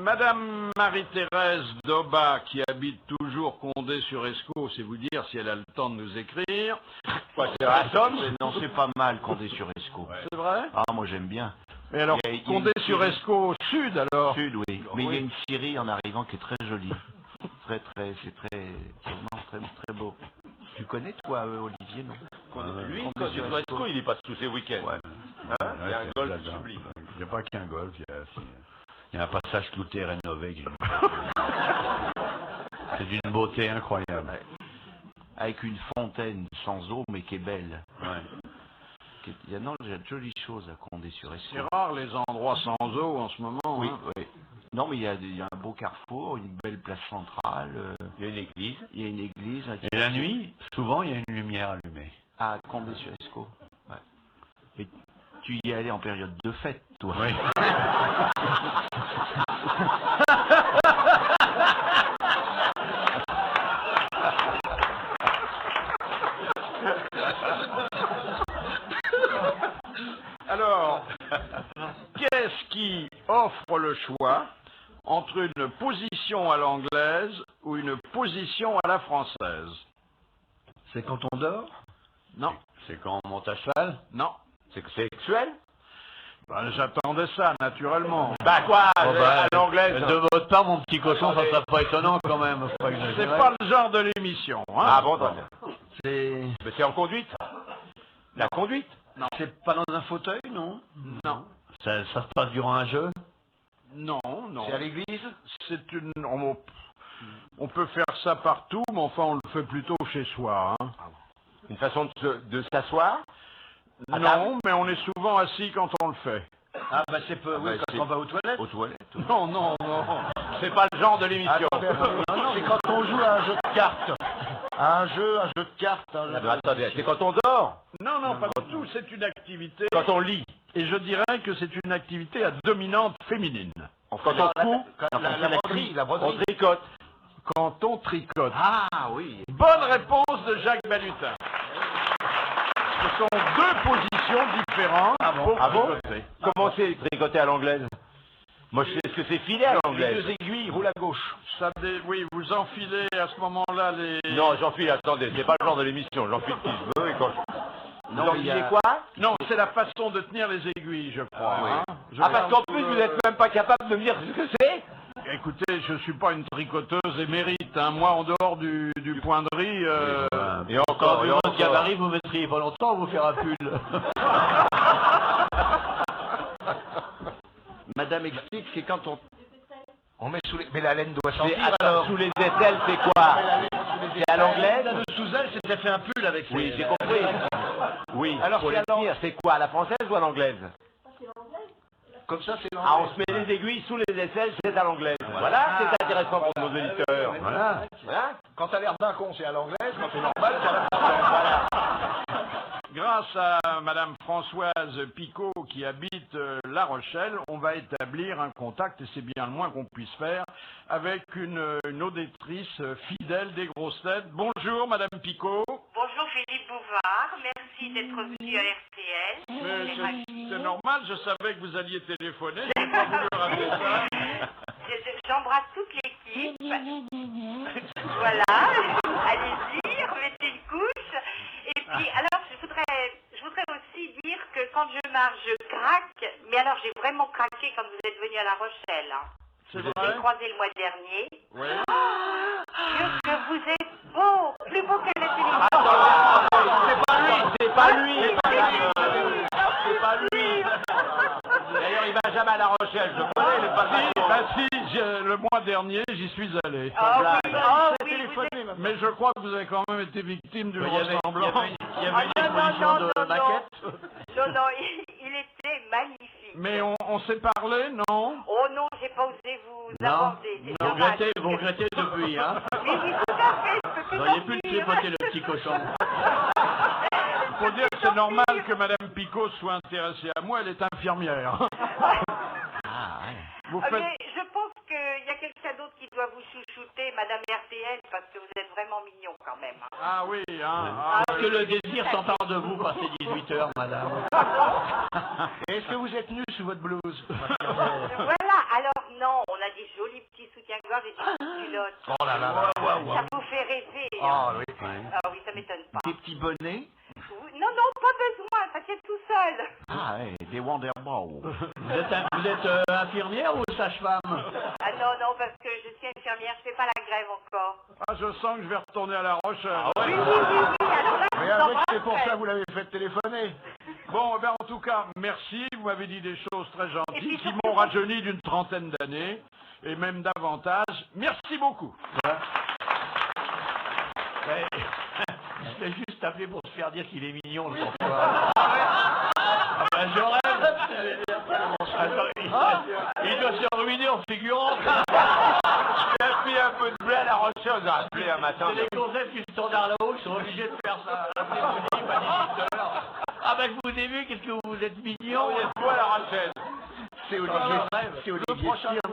B: Madame Marie-Thérèse Doba, qui habite toujours Condé-sur-Escaut, c'est vous dire si elle a le temps de nous écrire.
F: Quoi, c'est vrai, Tom? Non, c'est pas mal, Condé-sur-Escaut.
B: C'est vrai?
F: Ah, moi j'aime bien.
B: Mais alors, Condé-sur-Escaut sud alors?
F: Sud, oui. Mais il y a une scierie en arrivant qui est très jolie. C'est très beau. Tu connais, toi, Olivier, non?
D: Lui, Condé-sur-Escaut, il y passe tous ses week-ends.
H: Ouais.
D: Il y a un golf sublime.
H: Il n'y a pas qu'un golf, il y a un passage clouté rénové. C'est d'une beauté incroyable.
F: Ouais. Avec une fontaine sans eau, mais qui est belle.
H: Ouais.
F: Il y a de jolies choses à Condé-sur-Escaut.
B: C'est rare les endroits sans eau en ce moment.
F: Oui,
B: hein.
F: oui. Non, mais il y a un beau carrefour, une belle place centrale.
D: Il y a une église.
F: Il y a une église.
H: Et la nuit, souvent, il y a une lumière allumée.
F: À Condé-sur-Escaut. Ouais. Mais tu y es allé en période de fête, toi.
H: Oui.
B: Alors, qu'est-ce qui offre le choix entre une position à l'anglaise ou une position à la française?
J: C'est quand on dort?
B: Non.
H: C'est quand on monte à cheval?
B: Non.
D: C'est sexuel.
B: Ben, j'attendais ça, naturellement.
D: Bah quoi,
H: à
D: l'anglaise.
H: De votre part, mon petit cochon, ça serait pas étonnant quand même. Faut pas
B: C'est
H: exagérer.
B: pas le genre de l'émission. Hein.
D: Ah bon, très bien.
J: C'est...
D: Mais c'est en conduite. La conduite.
B: Non.
J: C'est pas dans un fauteuil, non?
B: Non.
H: Ça se passe durant un jeu?
B: Non, non.
E: C'est à l'église?
B: C'est une... On peut faire ça partout, mais enfin, on le fait plutôt chez soi. Hein.
D: Une façon de s'asseoir.
B: Non, mais on est souvent assis quand on le fait.
J: Ah bah c'est peu, oui, quand on va aux toilettes.
F: Aux toilettes.
B: Non, non, non.
D: C'est pas le genre de l'émission.
E: Non, non, c'est quand on joue à un jeu de cartes. Un jeu de cartes.
D: Attendez, c'est quand on dort.
B: Non, non, pas du tout. C'est une activité.
D: Quand on lit.
B: Et je dirais que c'est une activité à dominante féminine.
D: Quand on coud.
E: La broderie.
D: On tricote.
B: quand on tricote.
C: Ah oui.
B: Bonne réponse de Jacques Balutin. Ce sont deux positions différentes pour tricoter.
D: Comment c'est tricoter à l'anglaise? Moi, je sais ce que c'est filer à l'anglaise.
E: Les deux aiguilles roulent à gauche.
B: Oui, vous enfilez à ce moment-là les...
D: Non, j'enfile, attendez, c'est pas le genre de l'émission, j'enfile qui je veux et quand je...
C: Non,
D: vous enfilez quoi?
B: Non, c'est la façon de tenir les aiguilles, je crois.
D: oui.
B: Hein.
D: Parce qu'en plus, vous n'êtes même pas capable de me dire ce que c'est?
B: Écoutez, je suis pas une tricoteuse émérite, hein. Moi, en dehors du point de riz...
H: Et encore, vu votre gabarit, vous mettriez pas longtemps à vous faire un pull.
C: Madame explique, c'est quand
E: on met sous les... Mais la laine doit sentir
D: alors. Sous les aisselles, c'est quoi? C'est à l'anglaise?
J: Sous elle, c'était fait un pull avec
D: Oui, j'ai compris. Oui,
E: alors
D: pour les tenir, c'est quoi? À la française ou à l'anglaise?
E: Comme ça, c'est
D: Ah, on se met les aiguilles sous les aisselles, c'est à l'anglaise. Voilà, c'est intéressant pour nos auditeurs.
E: Voilà. Quand t'as l'air d'un con, c'est à l'anglaise. Quand c'est normal, c'est à la française. Voilà.
B: Grâce à Madame Françoise Picot qui habite La Rochelle, on va établir un contact, et c'est bien le moins qu'on puisse faire, avec une auditrice fidèle des grosses têtes. Bonjour Madame Picot.
N: Bonjour Philippe Bouvard, merci d'être venu à RTL.
B: Mais c'est normal, je savais que vous alliez téléphoner, je n'ai pas voulu rater ça.
N: J'embrasse toute l'équipe. Voilà, allez-y, remettez une couche. Et puis, alors, je voudrais aussi dire que quand je marche, je craque. Mais alors, j'ai vraiment craqué quand vous êtes venu à La Rochelle. Hein.
B: C'est
N: Je vous
B: vrai?
N: ai croisé le mois dernier.
B: Oui.
N: Que vous êtes beau, plus beau qu'à la télévision.
D: C'est pas lui, c'est pas lui. C'est pas lui. D'ailleurs, il va jamais à La Rochelle, je connais les passages.
B: Le mois dernier, j'y suis allé. Mais je crois que vous avez quand même été victime du ressemblant.
H: Il y avait une exposition de maquettes.
N: Non, il était magnifique.
B: Mais on s'est parlé, non?
N: Oh non, j'ai pas osé vous aborder.
H: Vous regrettez depuis, hein?
N: Oui, tout à fait, je peux
H: Vous n'auriez plus de tripoter le petit cochon.
B: Il faut dire que c'est normal que Madame Picot soit intéressée à moi, elle est infirmière. Vous faites...
N: Mais je pense qu'il y a quelqu'un d'autre qui doit vous chouchouter, Madame RTL, parce que vous êtes vraiment mignon quand même. Hein.
B: Ah oui, hein.
H: Est-ce que le désir s'empare de vous passer 18 heures, madame?
E: Est-ce que vous êtes nu sous votre blouse?
N: Voilà, alors non, on a des jolis petits soutiens-gorge et des petites culottes.
E: Oh là là.
N: Ça vous fait rêver.
E: Ah oui.
N: Ah oui, ça m'étonne pas.
C: Des petits bonnets?
N: Non, pas besoin, ça tient tout seul.
C: Ah ouais, des Wonderballs.
H: Vous êtes infirmière ou sage-femme?
N: Ah non, parce que je suis infirmière, je fais pas la grève encore.
B: Ah, je sens que je vais retourner à La Rochelle.
N: Oui, alors là,
E: Mais avec, c'est pour ça que vous l'avez fait téléphoner.
B: Bon, en tout cas, merci, vous m'avez dit des choses très gentilles
N: puis,
B: qui m'ont rajeuni d'une trentaine d'années, et même davantage. Merci beaucoup.
H: Il se fait juste appeler pour se faire dire qu'il est mignon, le soir. Je rêve. Attends, il doit se ruiner en figurant.
D: Il a pris un peu de blé à La Rochelle, on a appelé un matin.
H: C'est les concepts qui se tournent vers là-haut, qui sont obligés de faire ça. Pas 18 heures. Ah ben vous avez vu, qu'est-ce que vous êtes mignon.
D: Il y a quoi à La Rochelle?
E: C'est Olivier.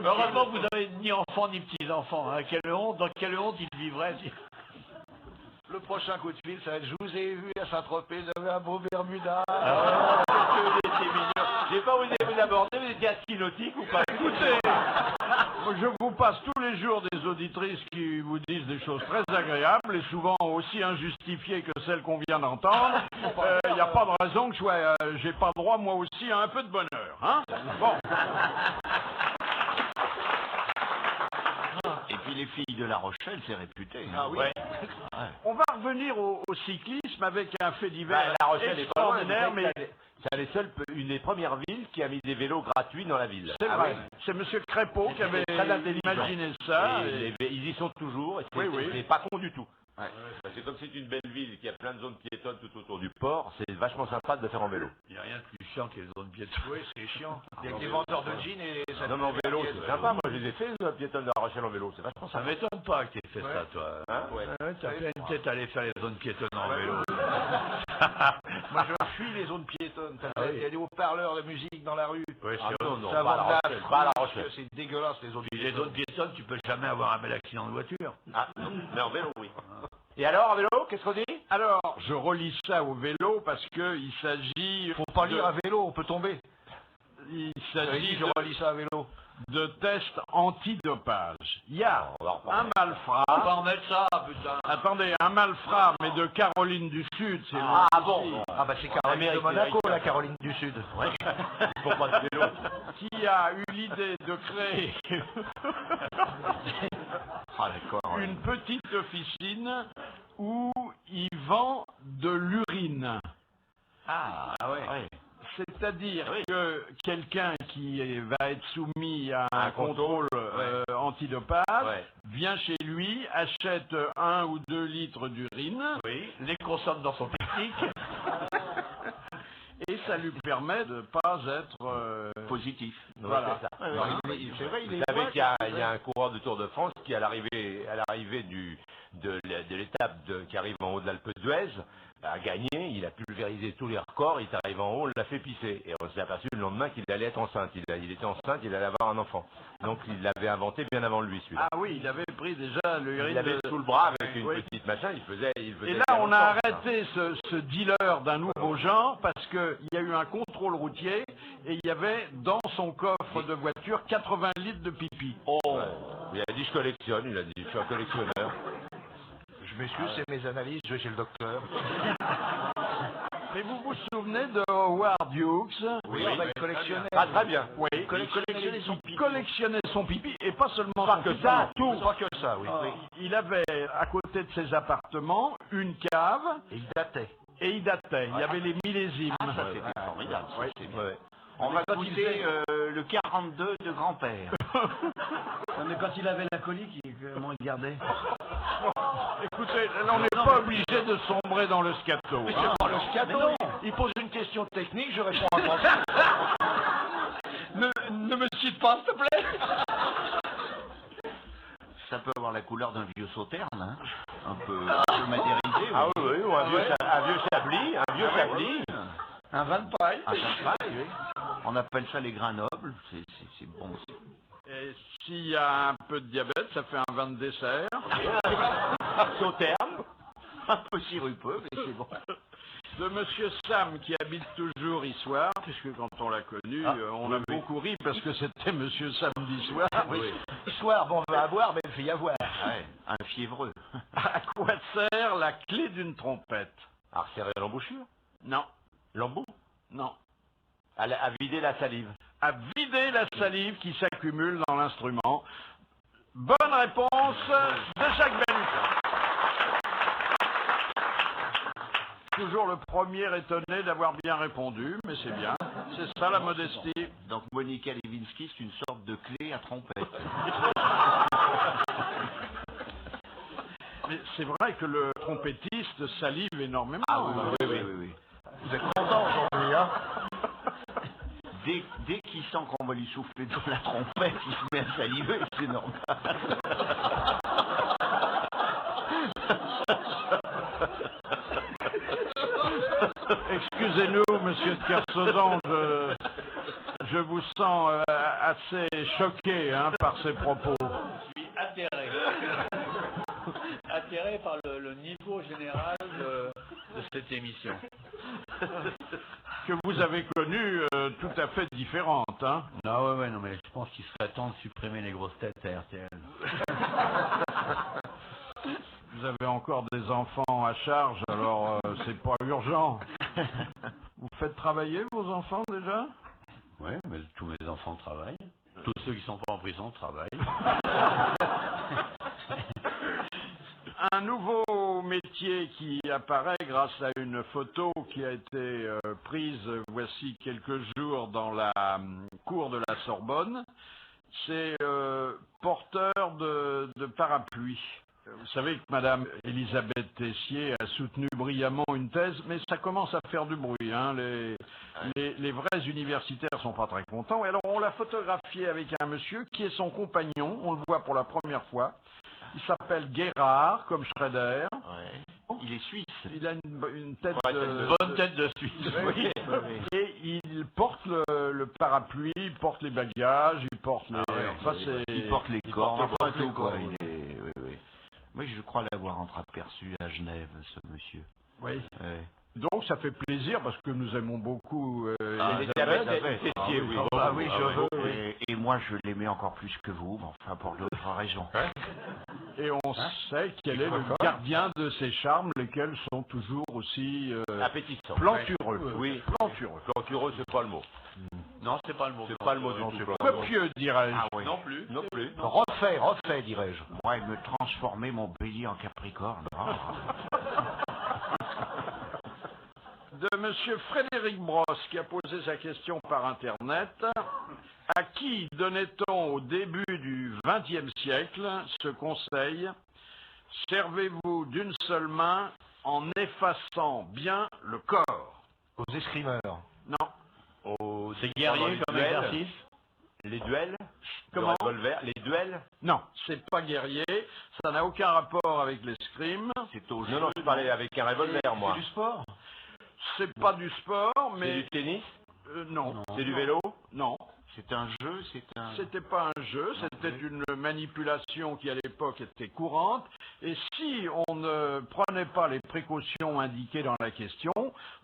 H: Heureusement que vous avez ni enfants ni petits-enfants. Hein. Quelle honte, dans quelle honte ils vivraient.
E: Le prochain coup de fil, ça va être: je vous ai vu à Saint-Tropez, vous avez un beau Bermuda.
D: Vous étiez mignon. J'ai pas osé vous aborder, vous étiez à ski nautique ou pas?
B: Écoutez, je vous passe tous les jours des auditrices qui vous disent des choses très agréables et souvent aussi injustifiées que celles qu'on vient d'entendre. Il n'y a pas de raison que j'ai pas droit moi aussi à un peu de bonheur. Hein? Bon.
C: Et puis les filles de La Rochelle, c'est réputé.
B: Ah oui.
C: Ouais.
B: On va revenir au cyclisme avec un fait divers
D: La Rochelle est pas loin,
B: extraordinaire, mais
D: c'est une des premières villes qui a mis des vélos gratuits dans la ville.
B: c'est vrai. C'est M. Crépeau qui avait
D: très intelligent.
B: imaginé ça.
D: Ils y sont toujours, et c'est pas con du tout. Ouais. Parce que comme c'est une belle ville qui a plein de zones piétonnes tout autour du port, c'est vachement sympa de le faire en vélo.
H: Il n'y a rien de plus chiant que les zones piétonnes.
E: Oui, c'est chiant. Il y a des vendeurs de jeans et ça.
D: Non mais en vélo, c'est sympa. Moi je les ai fait, les piétonnes de La Rochelle en vélo. C'est vachement
H: Ça
D: sympa.
H: m'étonne pas que tu aies fait ça, toi.
D: Hein? Ouais.
H: T'as peut-être aller faire les zones piétonnes en vélo.
E: Moi, je fuis les zones piétonnes. m'étonne. Il y a des haut-parleurs de musique dans la rue.
H: Oui,
E: Ah
H: c'est
E: non,
H: non,
E: c'est
H: pas à La Rochelle, pas à La Rochelle.
E: C'est dégueulasse, les autres.
H: Les autres piétonnes, tu peux jamais avoir un bel accident de voiture.
C: Ah, non, mais en vélo, oui.
D: Et alors, en vélo, qu'est-ce qu'on dit?
B: Alors, je relis ça au vélo parce que il s'agit...
E: Faut pas lire à vélo, on peut tomber.
B: Il s'agit
E: je relis ça à vélo.
B: de tests antidopage. Il y a un malfrat...
H: On va en mettre ça, putain.
B: Attendez, un malfrat, mais de Caroline du Sud, c'est
D: Ah
B: loin
D: bon
B: d'ici.
E: Ah bah c'est Caroline de Monaco, la Caroline du Sud.
H: Ouais. Faut pas de vélo.
B: Qui a eu l'idée de créer
C: Ah, d'accord.
B: une petite officine où il vend de l'urine.
H: Ah ouais.
B: C'est-à-dire que quelqu'un qui va être soumis à un contrôle antidopage vient chez lui, achète 1 ou 2 litres d'urine,
H: les consomme dans son pique-nique.
B: et ça lui permet de ne pas être
C: positif.
B: Voilà.
C: C'est vrai, vous savez qu'il y a un coureur de Tour de France qui, à l'arrivée de l'étape qui arrive en haut de l'Alpe d'Huez, a gagné, il a pulvérisé tous les records, il est arrivé en haut, on l'a fait pisser. Et on s'est aperçu le lendemain qu'il allait être enceinte. Il était enceinte, il allait avoir un enfant. Donc il l'avait inventé bien avant lui, celui-là.
B: Ah oui, il avait pris déjà l'urine.
C: Il avait sous le bras avec une petite machin, il faisait
B: Et là, on a arrêté ce dealer d'un nouveau genre parce qu'il y a eu un contrôle routier et il y avait dans son coffre de voiture 80 litres de pipi.
C: Oh. Il a dit je collectionne, il a dit je suis un collectionneur.
E: Je m'excuse, c'est mes analyses, je vais chez le docteur.
B: Mais vous vous souvenez de Howard Hughes?
E: Oui, il collectionnait.
C: Ah, très bien.
B: Oui,
E: Il
B: collectionnait son pipi et pas seulement
C: Pas
B: son
C: que
B: pipi,
C: ça,
B: tout.
E: Pas que ça, oui.
B: Il avait à côté de ses appartements une cave
E: Et il datait.
B: et il datait. Il y avait les millésimes.
C: Ah, ça c'était formidable. ça,
B: Oui.
C: c'est bien. On va goûter le 42 de grand-père.
J: Non, mais quand il avait la colique, comment il gardait?
B: Écoutez, on n'est pas obligé de sombrer dans le scato.
E: Mais
B: hein.
E: c'est pas le scato. Il pose une question technique, je réponds à français.
J: Ne me cite pas, s'il te plaît.
C: Ça peut avoir la couleur d'un vieux sauterne, hein. Un peu madérisé.
E: Ah oui, ou un vieux
C: chablis, un vieux chablis.
J: Un vin de paille.
C: Un vin de paille, oui. On appelle ça les grains nobles, c'est bon.
B: Et s'il y a un peu de diabète, ça fait un vin de dessert.
C: Sauterne, un peu sirupeux, mais c'est bon.
B: De Monsieur Sam qui habite toujours Issoire, puisque quand on l'a connu, on a beaucoup ri parce que c'était Monsieur Sam d'Issoire.
E: Oui. Soir, bon, on va avoir, mais il fait y avoir.
C: Ouais, un fiévreux.
B: À quoi sert la clé d'une trompette?
C: À resserrer l'embouchure?
B: Non,
C: L'embout?
B: non.
C: À vider la salive.
B: À vider la salive qui s'accumule dans l'instrument. Bonne réponse de Jacques Balutin. Toujours le premier étonné d'avoir bien répondu, mais c'est bien. C'est ça la modestie.
C: Donc Monica Lewinsky, c'est une sorte de clé à trompette.
B: Mais c'est vrai que le trompettiste salive énormément.
C: Ah oui.
E: Vous êtes content aujourd'hui, hein?
C: Dès qu'il sent qu'on va lui souffler dans la trompette, il se met à saliver, c'est normal.
B: Excusez-nous, monsieur de Kersauzon, je vous sens assez choqué par ces propos.
H: Je suis atterré. Atterré par le niveau général de cette émission.
B: Que vous avez connu tout à fait différente, hein?
H: Non, non, mais je pense qu'il serait temps de supprimer les grosses têtes à RTL.
B: Vous avez encore des enfants à charge, alors c'est pas urgent. Vous faites travailler vos enfants déjà?
H: Oui, mais tous mes enfants travaillent. Tous ceux qui sont pas en prison travaillent.
B: Un nouveau métier qui apparaît grâce à une photo qui a été prise voici quelques jours dans la cour de la Sorbonne, c'est porteur de parapluie. Vous savez que Madame Elisabeth Tessier a soutenu brillamment une thèse, mais ça commence à faire du bruit. Hein. Les vrais universitaires sont pas très contents. Et alors on l'a photographié avec un monsieur qui est son compagnon, on le voit pour la première fois. Il s'appelle Guérard, comme Schrader.
C: Ouais.
F: il est suisse.
B: Il a une tête
H: bonne tête de Suisse.
B: Oui. Et il porte le parapluie, il porte les bagages, il porte les...
F: il porte les corps,
B: porte
F: enfin
B: tout,
F: tout, quoi. Oui, je crois l'avoir entreaperçu à Genève, ce monsieur.
B: Oui. Donc ça fait plaisir parce que nous aimons beaucoup
F: Elisabeth
B: Tessier, oui.
F: Oui, je veux. Et moi, je l'aimais encore plus que vous, mais enfin pour d'autres raisons.
B: Et on sait quel est le gardien de ces charmes, lesquels sont toujours aussi
C: appétissants.
B: Plantureux.
C: Oui,
B: plantureux.
C: Plantureux, c'est pas le mot.
H: Non, c'est pas le mot.
C: C'est pas le mot du tout.
B: Copieux, dirais-je.
F: Ah oui.
H: Non plus.
C: Non plus.
F: Refait, dirais-je. Moi, il me transformait mon bélier en capricorne.
B: De Monsieur Frédéric Brosse, qui a posé sa question par Internet. À qui donnait-on au début du XXe siècle ce conseil? Servez-vous d'une seule main en effaçant bien le corps.
E: Aux escrimeurs.
B: Non.
H: C'est guerrier comme exercice.
C: Les duels.
B: Comment?
C: Le revolver, les duels.
B: Non, c'est pas guerrier. Ça n'a aucun rapport avec l'escrime.
C: C'est au jeu. Non, je parlais avec un revolver, moi.
E: C'est du sport?
B: C'est pas du sport, mais...
C: C'est du tennis?
B: Non.
C: C'est du vélo?
B: Non.
F: C'est un jeu,
B: C'était pas un jeu, c'était une manipulation qui à l'époque était courante. Et si on ne prenait pas les précautions indiquées dans la question,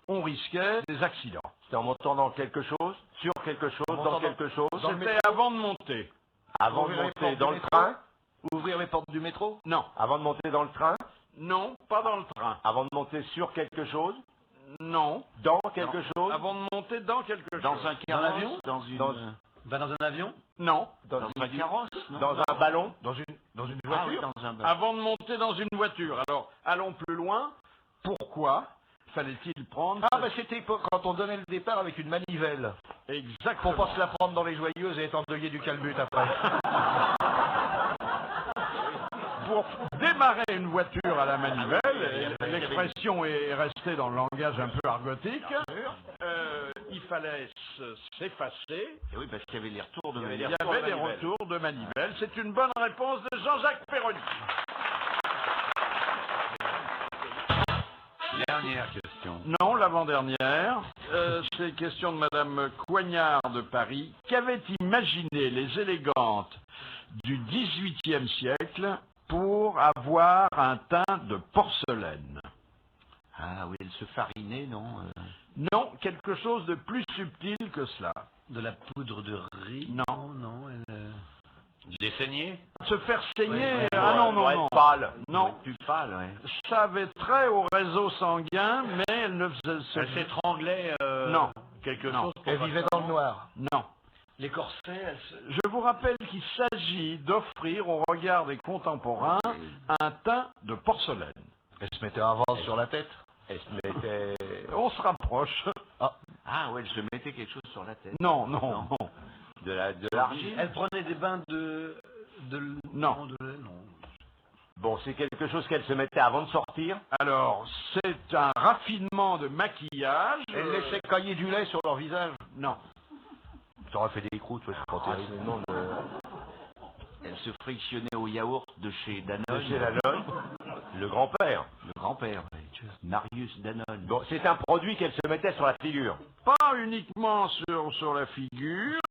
B: on risquait des accidents.
C: C'était en montant dans quelque chose? Sur quelque chose? Dans quelque chose?
B: C'était avant de monter.
C: Avant de monter dans le train?
E: Ouvrir les portes du métro?
B: Non.
C: Avant de monter dans le train?
B: Non, pas dans le train.
C: Avant de monter sur quelque chose?
B: Non.
C: Dans quelque chose?
B: Avant de monter dans quelque chose.
F: Dans un carrosse?
E: Dans un avion?
B: Non.
F: Dans un carrosse?
C: Dans un ballon?
E: Dans une voiture?
F: Ah oui, dans un ballon.
B: Avant de monter dans une voiture. Alors, allons plus loin. Pourquoi fallait-il prendre...
E: Ah, c'était quand on donnait le départ avec une manivelle.
B: Exactement.
E: Pour pas se la prendre dans les joyeuses et être endeuillé du calbut après.
B: Pour démarrer une voiture à la manivelle, l'expression est restée dans le langage un peu argotique, il fallait s'effacer.
F: Et oui, parce qu'il y avait les retours de
B: manivelle. Il y avait des retours de manivelle. C'est une bonne réponse de Jean-Jacques Perroni.
H: Dernière question.
B: Non, l'avant-dernière. C'est question de Madame Coignard de Paris. Qu'avaient imaginé les élégantes du XVIIIe siècle pour avoir un teint de porcelaine?
F: Ah oui, elle se farinait, non?
B: Non, quelque chose de plus subtil que cela.
J: De la poudre de riz?
B: Non.
H: Des saignées?
B: Se faire saigner?
C: Ouais,
B: ah non, non, non.
C: Pâle.
B: Non.
F: Plus pâle, ouais.
B: Ça avait trait au réseau sanguin, mais elle ne faisait...
H: Elle s'étranglait
B: Non.
H: quelque
B: Non.
H: chose.
E: Elle vivait dans le noir.
B: Non.
J: Les corsets,
B: Je vous rappelle qu'il s'agit d'offrir au regard des contemporains un teint de porcelaine.
E: Elle se mettait un vase sur la tête.
C: Elle se mettait...
B: On se rapproche.
F: Ah ouais, elle se mettait quelque chose sur la tête.
B: Non, non, non.
C: De l'argile?
J: elle prenait des bains de...
B: Non.
C: Bon, c'est quelque chose qu'elle se mettait avant de sortir?
B: Alors, c'est un raffinement de maquillage.
E: Elle laissait cailler du lait sur leur visage.
B: Non.
E: Ça aurait fait des croûtes, ouais, c'est pas terrible.
F: Elle se frictionnait au yaourt de chez Danone.
C: De chez Danone. Le grand-père.
F: Le grand-père, oui. Marius Danone.
C: Bon, c'est un produit qu'elle se mettait sur la figure.
B: Pas uniquement sur la figure,